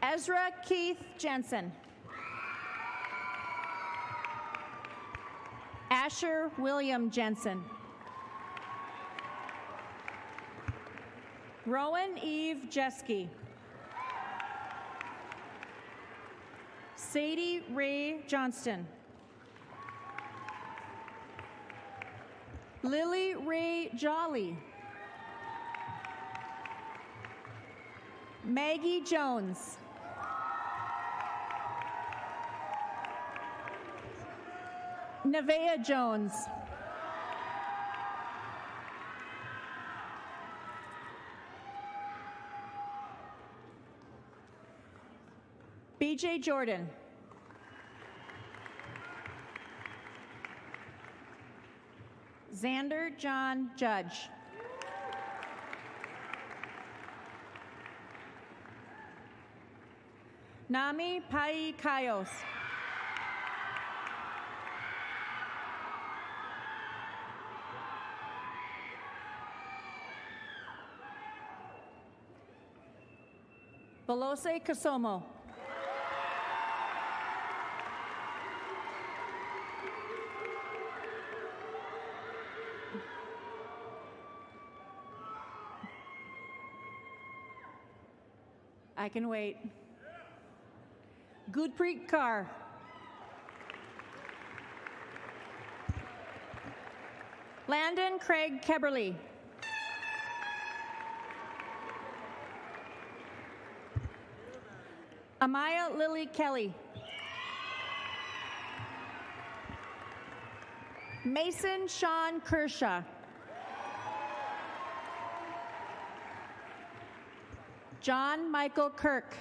Ezra Keith Jensen. Asher William Jensen. Rowan Eve Jeske. Sadie Ray Johnston. Lily Ray Jolly. Maggie Jones. Nevaeh Jones. BJ Jordan. Xander John Judge. Nami Pai Kaios. Balose Kasomo. I can wait. Goodpreet Kaur. Landon Craig Keberly. Amaya Lily Kelly. Mason Sean Kershaw. John Michael Kirk.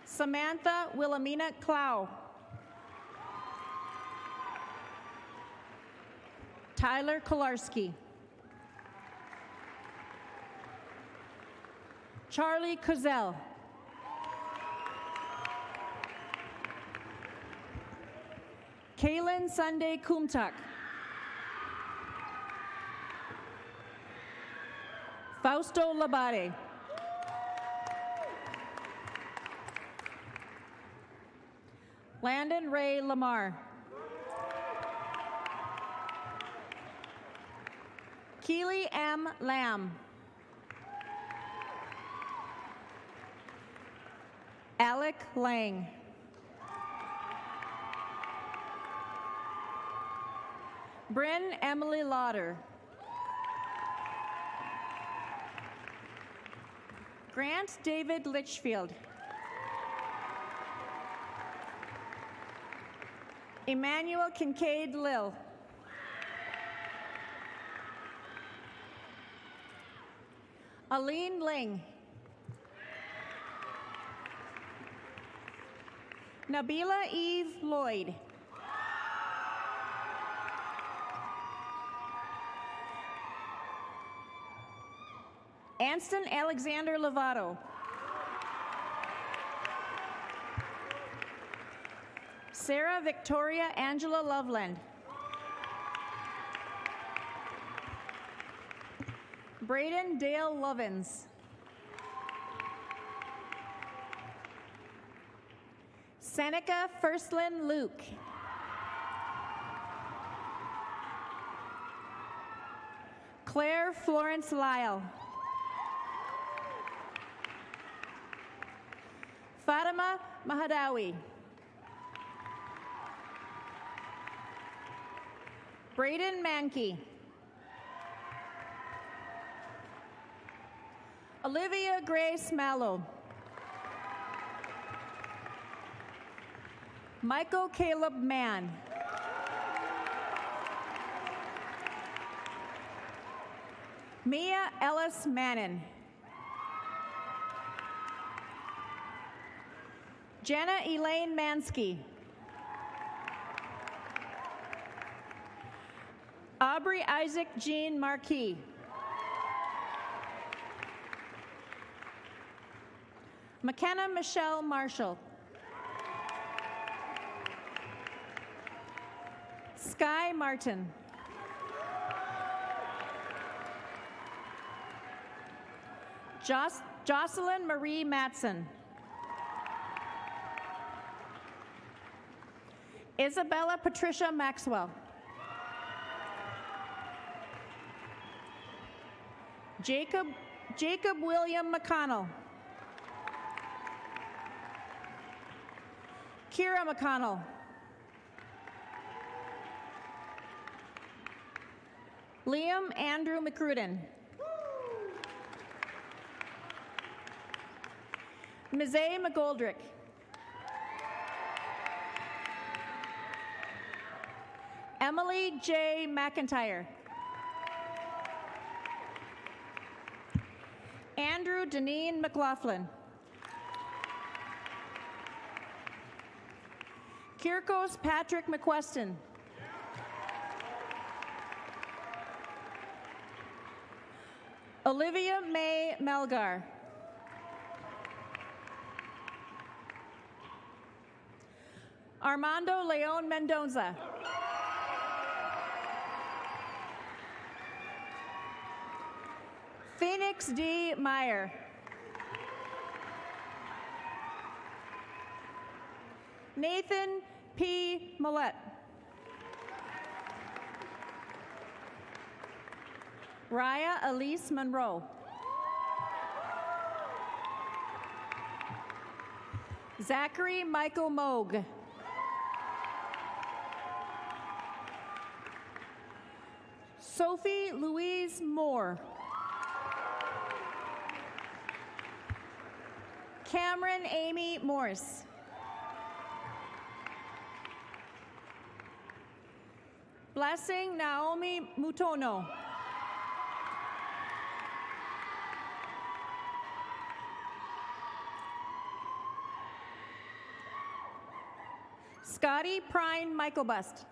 Samantha Wilhelmina Clow. Tyler Kolarski. Charlie Kozel. Kaylin Sunday Kumtuk. Fausto Labate. Landon Ray Lamar. Keely M. Lamb. Alec Lang. Bryn Emily Lauder. Grant David Litchfield. Emmanuel Kincaid Lill. Aline Ling. Nabila Eve Lloyd. Anston Alexander Lovato. Sarah Victoria Angela Loveland. Braden Dale Lovins. Seneca Firstlin Luke. Claire Florence Lyle. Fatima Mahadawi. Braden Mankey. Olivia Grace Mallow. Michael Caleb Mann. Mia Ellis Mannon. Jenna Elaine Mansky. Aubrey Isaac Jean Marquis. McKenna Michelle Marshall. Sky Martin. Jocelyn Marie Matson. Isabella Patricia Maxwell. Jacob William McConnell. Kira McConnell. Liam Andrew McCrudden. Mizay McGoldrick. Emily J. McIntyre. Andrew Deneen McLaughlin. Kirkos Patrick McQuestion. Olivia May Melgar. Armando Leon Mendoza. Phoenix D. Meyer. Nathan P. Millette. Raya Elise Monroe. Zachary Michael Moog. Sophie Louise Moore. Cameron Amy Morse. Blessing Naomi Mutono. Scotty Prine Michaelbust.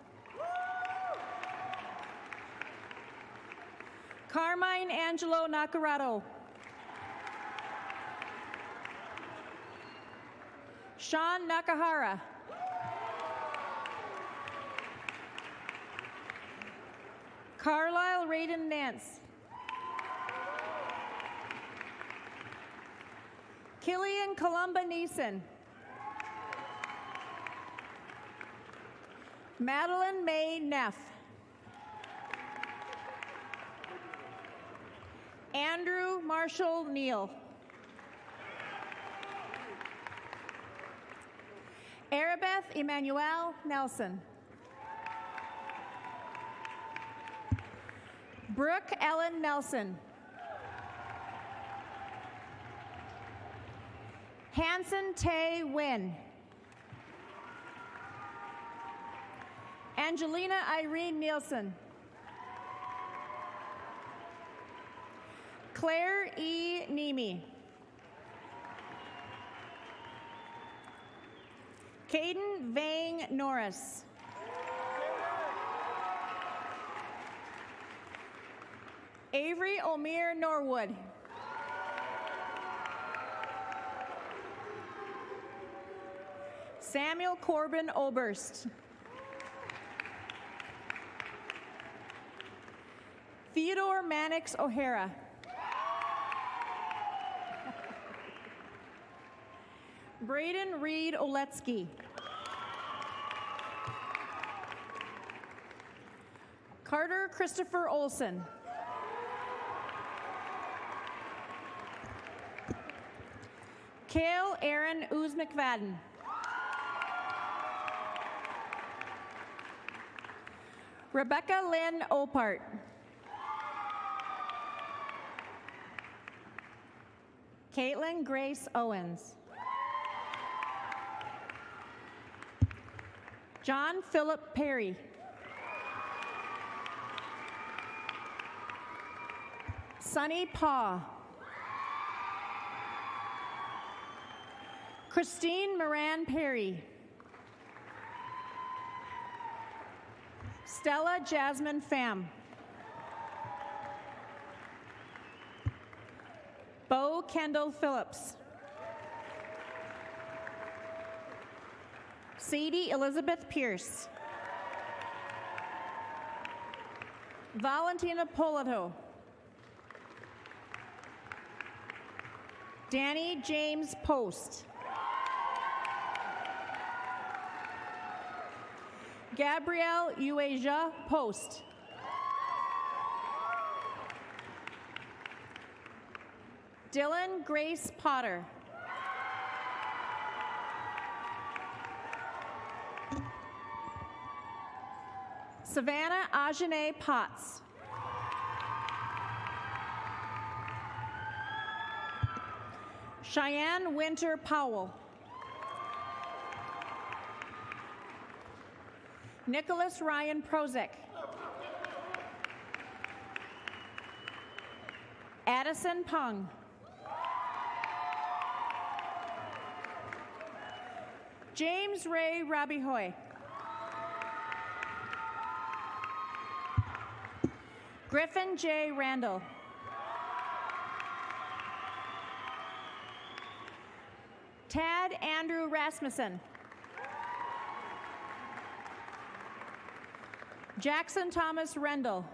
Carmine Angelo Nacarado. Sean Nakahara. Carlisle Raiden Nance. Killian Columba Neeson. Madeline May Neff. Andrew Marshall Neal. Arabeth Emmanuel Nelson. Brooke Ellen Nelson. Hanson Tay Wynn. Angelina Irene Nielsen. Claire E. Nemi. Caden Vang Norris. Avery Omir Norwood. Samuel Corbin Oberst. Theodore Mannix O'Hara. Braden Reed Oletsky. Carter Christopher Olson. Kale Aaron Ooze McFadden. Rebecca Lynn Opart. Caitlin Grace Owens. John Philip Perry. Sunny Paw. Christine Moran Perry. Stella Jasmine Pham. Bo Kendall Phillips. Sadie Elizabeth Pierce. Valentina Polato. Danny James Post. Gabrielle Ueja Post. Dylan Grace Potter. Savannah Ajane Potts. Cheyenne Winter Powell. Nicholas Ryan Prozek. Addison Pung. James Ray Rabihoy. Griffin J. Randall. Tad Andrew Rasmussen. Jackson Thomas Rendell.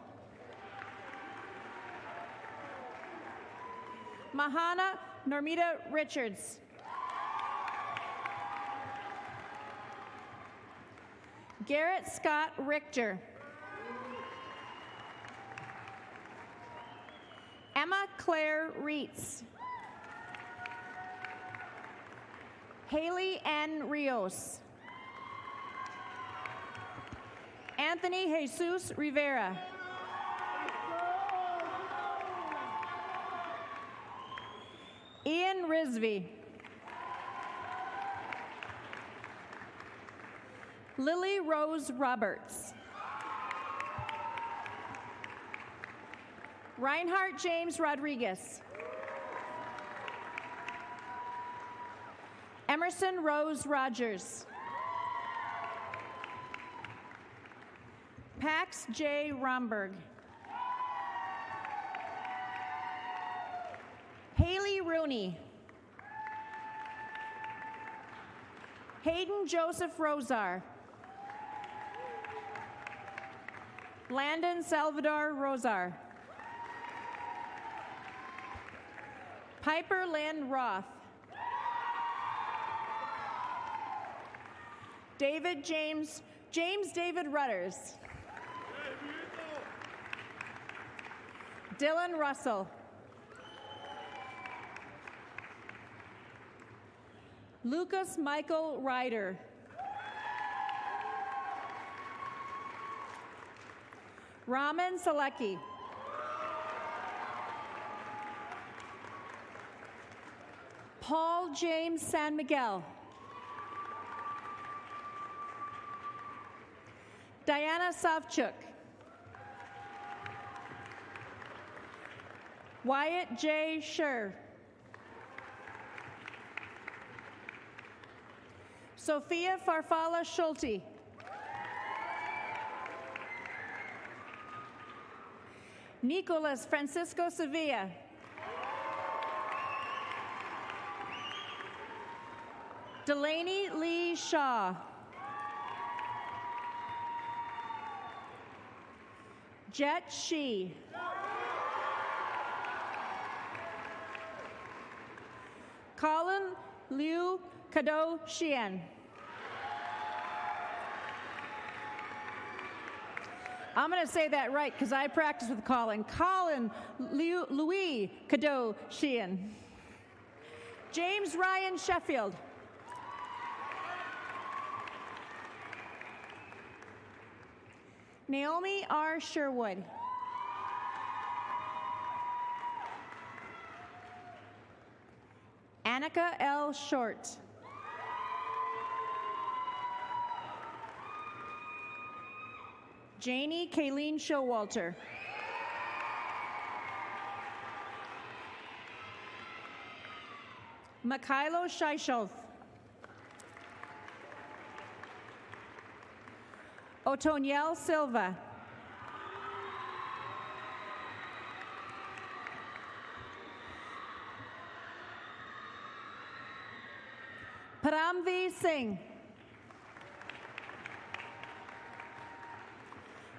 Mahana Normita Richards. Garrett Scott Richter. Emma Claire Reitz. Haley N. Rios. Anthony Jesus Rivera. Ian Risby. Lily Rose Roberts. Reinhardt James Rodriguez. Emerson Rose Rogers. Pax J. Romberg. Haley Rooney. Hayden Joseph Rosar. Landon Salvador Rosar. Piper Lynn Roth. James David Rudders. Dylan Russell. Lucas Michael Ryder. Raman Selecki. Paul James San Miguel. Diana Savchuk. Wyatt J. Scher. Sophia Farfalla Schulte. Nicolas Francisco Sevilla. Delaney Lee Shaw. Jet Shi. Colin Liu Kado Xian. I'm going to say that right because I practice with Colin. Colin Louis Kado Xian. James Ryan Sheffield. Naomi R. Sherwood. Annika L. Short. Janie Kayleen Showalter. Mikhailo Shaishov. Otoniel Silva. Paramveer Singh.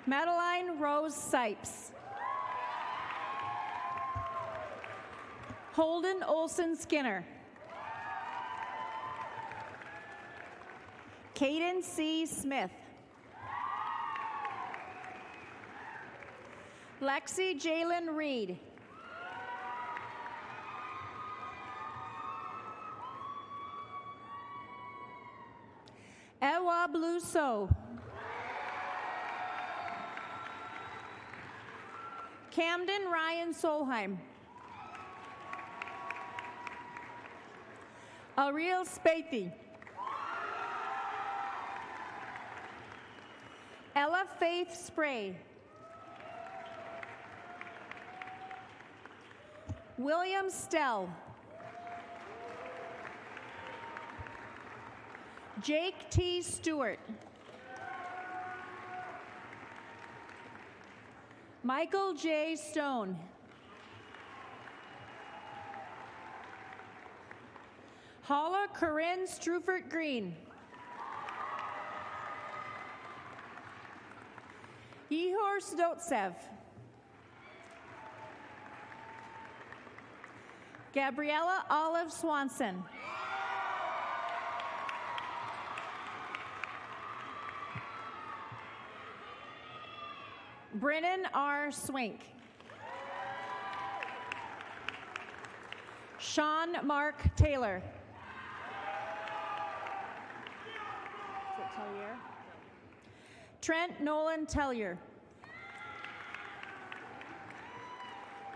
Madeline Rose Sipes. Holden Olson Skinner. Caden C. Smith. Lexi Jalen Reed. Ewa Blue So. Camden Ryan Solheim. Ariel Spathy. Ella Faith Spray. William Stell. Jake T. Stewart. Michael J. Stone. Hala Corinne Strufert Green. Ihor Sdotsev. Gabriella Olive Swanson. Brennan R. Swink. Sean Mark Taylor. Is it Tellier? Trent Nolan Tellier.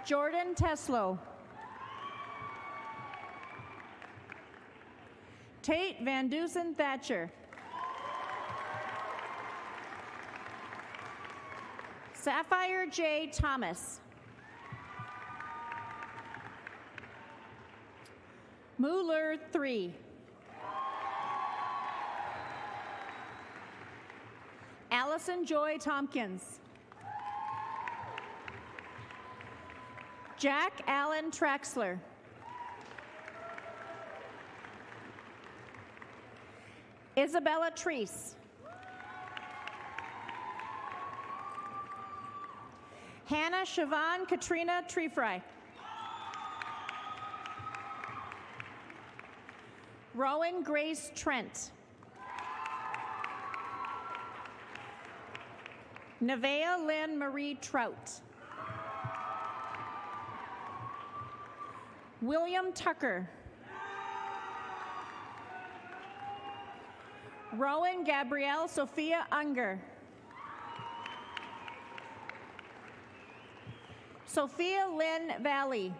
Jordan Teslow. Tate Van Dusen Thatcher. Sapphire J. Thomas. Mueller 3. Allison Joy Tompkins. Jack Allen Traxler. Isabella Treese. Hannah Siobhan Katrina Treefry. Rowan Grace Trent. Nevaeh Lynn Marie Trout. William Tucker. Rowan Gabrielle Sophia Unger. Sophia Lynn Valley.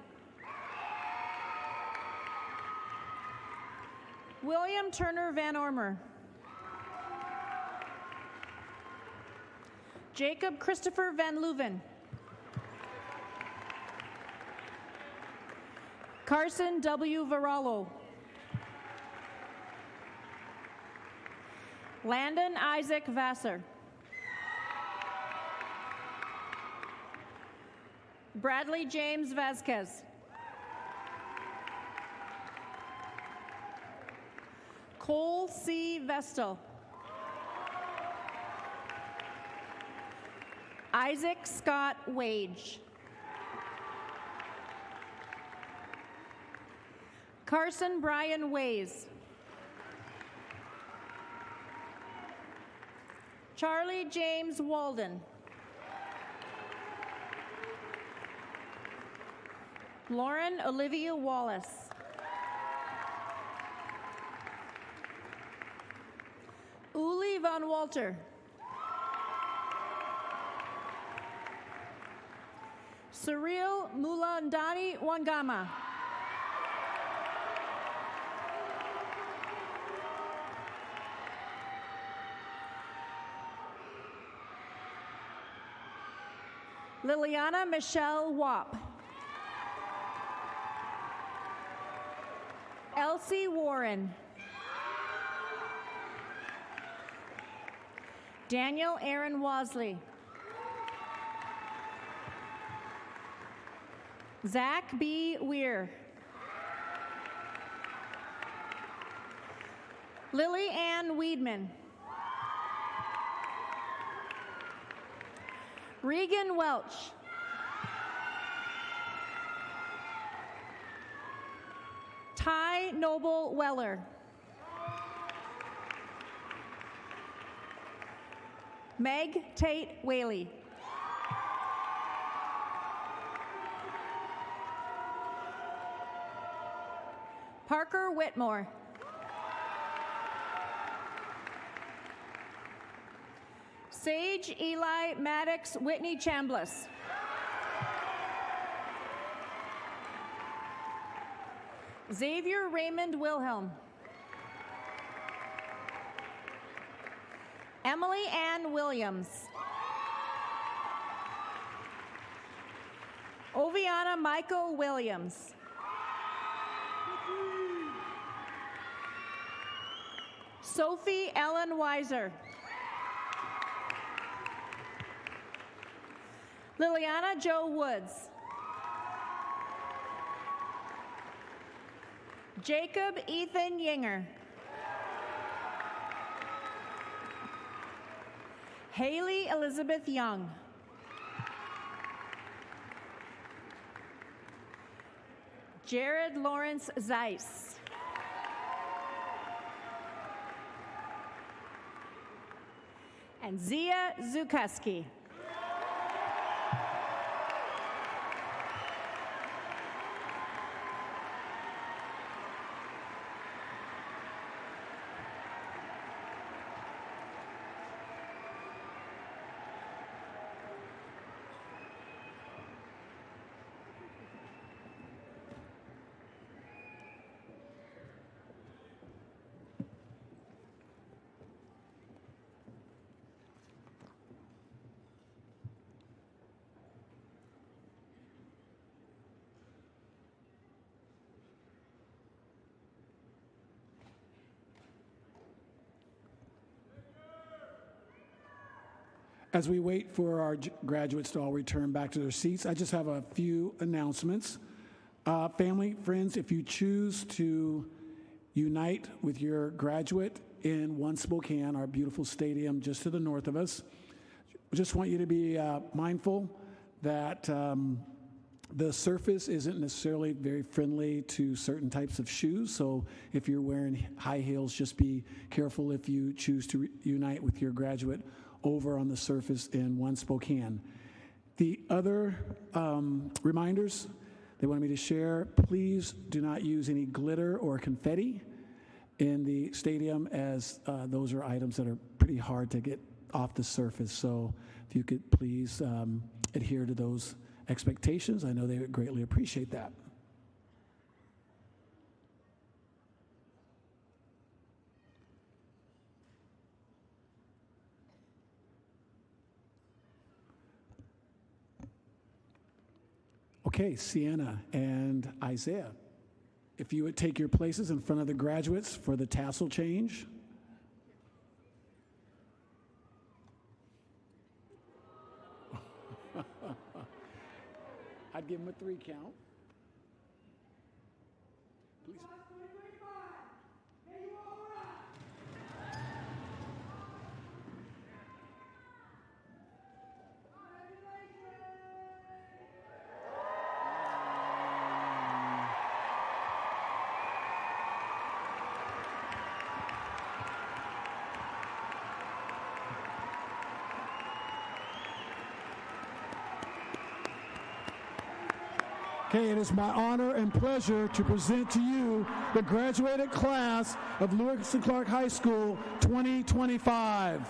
William Turner Van Ormer. Jacob Christopher Van Leuven. Carson W. Varallo. Landon Isaac Vassar. Bradley James Vasquez. Cole C. Vestal. Isaac Scott Wage. Carson Brian Ways. Charlie James Walden. Lauren Olivia Wallace. Uli Van Walter. Cyril Mulandani Wangama. Liliana Michelle Wap. Elsie Warren. Daniel Aaron Wasley. Zach B. Weir. Lily Ann Weedman. Regan Welch. Ty Noble Weller. Meg Tate Whaley. Parker Whitmore. Sage Eli Maddox Whitney Chambliss. Xavier Raymond Wilhelm. Emily Ann Williams. Oviana Michael Williams. Sophie Ellen Weiser. Liliana Jo Woods. Jacob Ethan Yinger. Haley Elizabeth Young. Jared Lawrence Zeiss. And Zia Zukoski. As we wait for our graduates to all return back to their seats, I just have a few announcements. Family, friends, if you choose to unite with your graduate in One Spokane, our beautiful stadium just to the north of us, I just want you to be mindful that the surface isn't necessarily very friendly to certain types of shoes. So if you're wearing high heels, just be careful if you choose to unite with your graduate over on the surface in One Spokane. The other reminders they wanted me to share, please do not use any glitter or confetti in the stadium, as those are items that are pretty hard to get off the surface. So if you could please adhere to those expectations, I know they would greatly appreciate that. Okay, Sienna and Isaiah, if you would take your places in front of the graduates for the tassel change. I'd give them a 3 count. Please. Okay, it is my honor and pleasure to present to you the graduated class of Lewis and Clark High School 2025.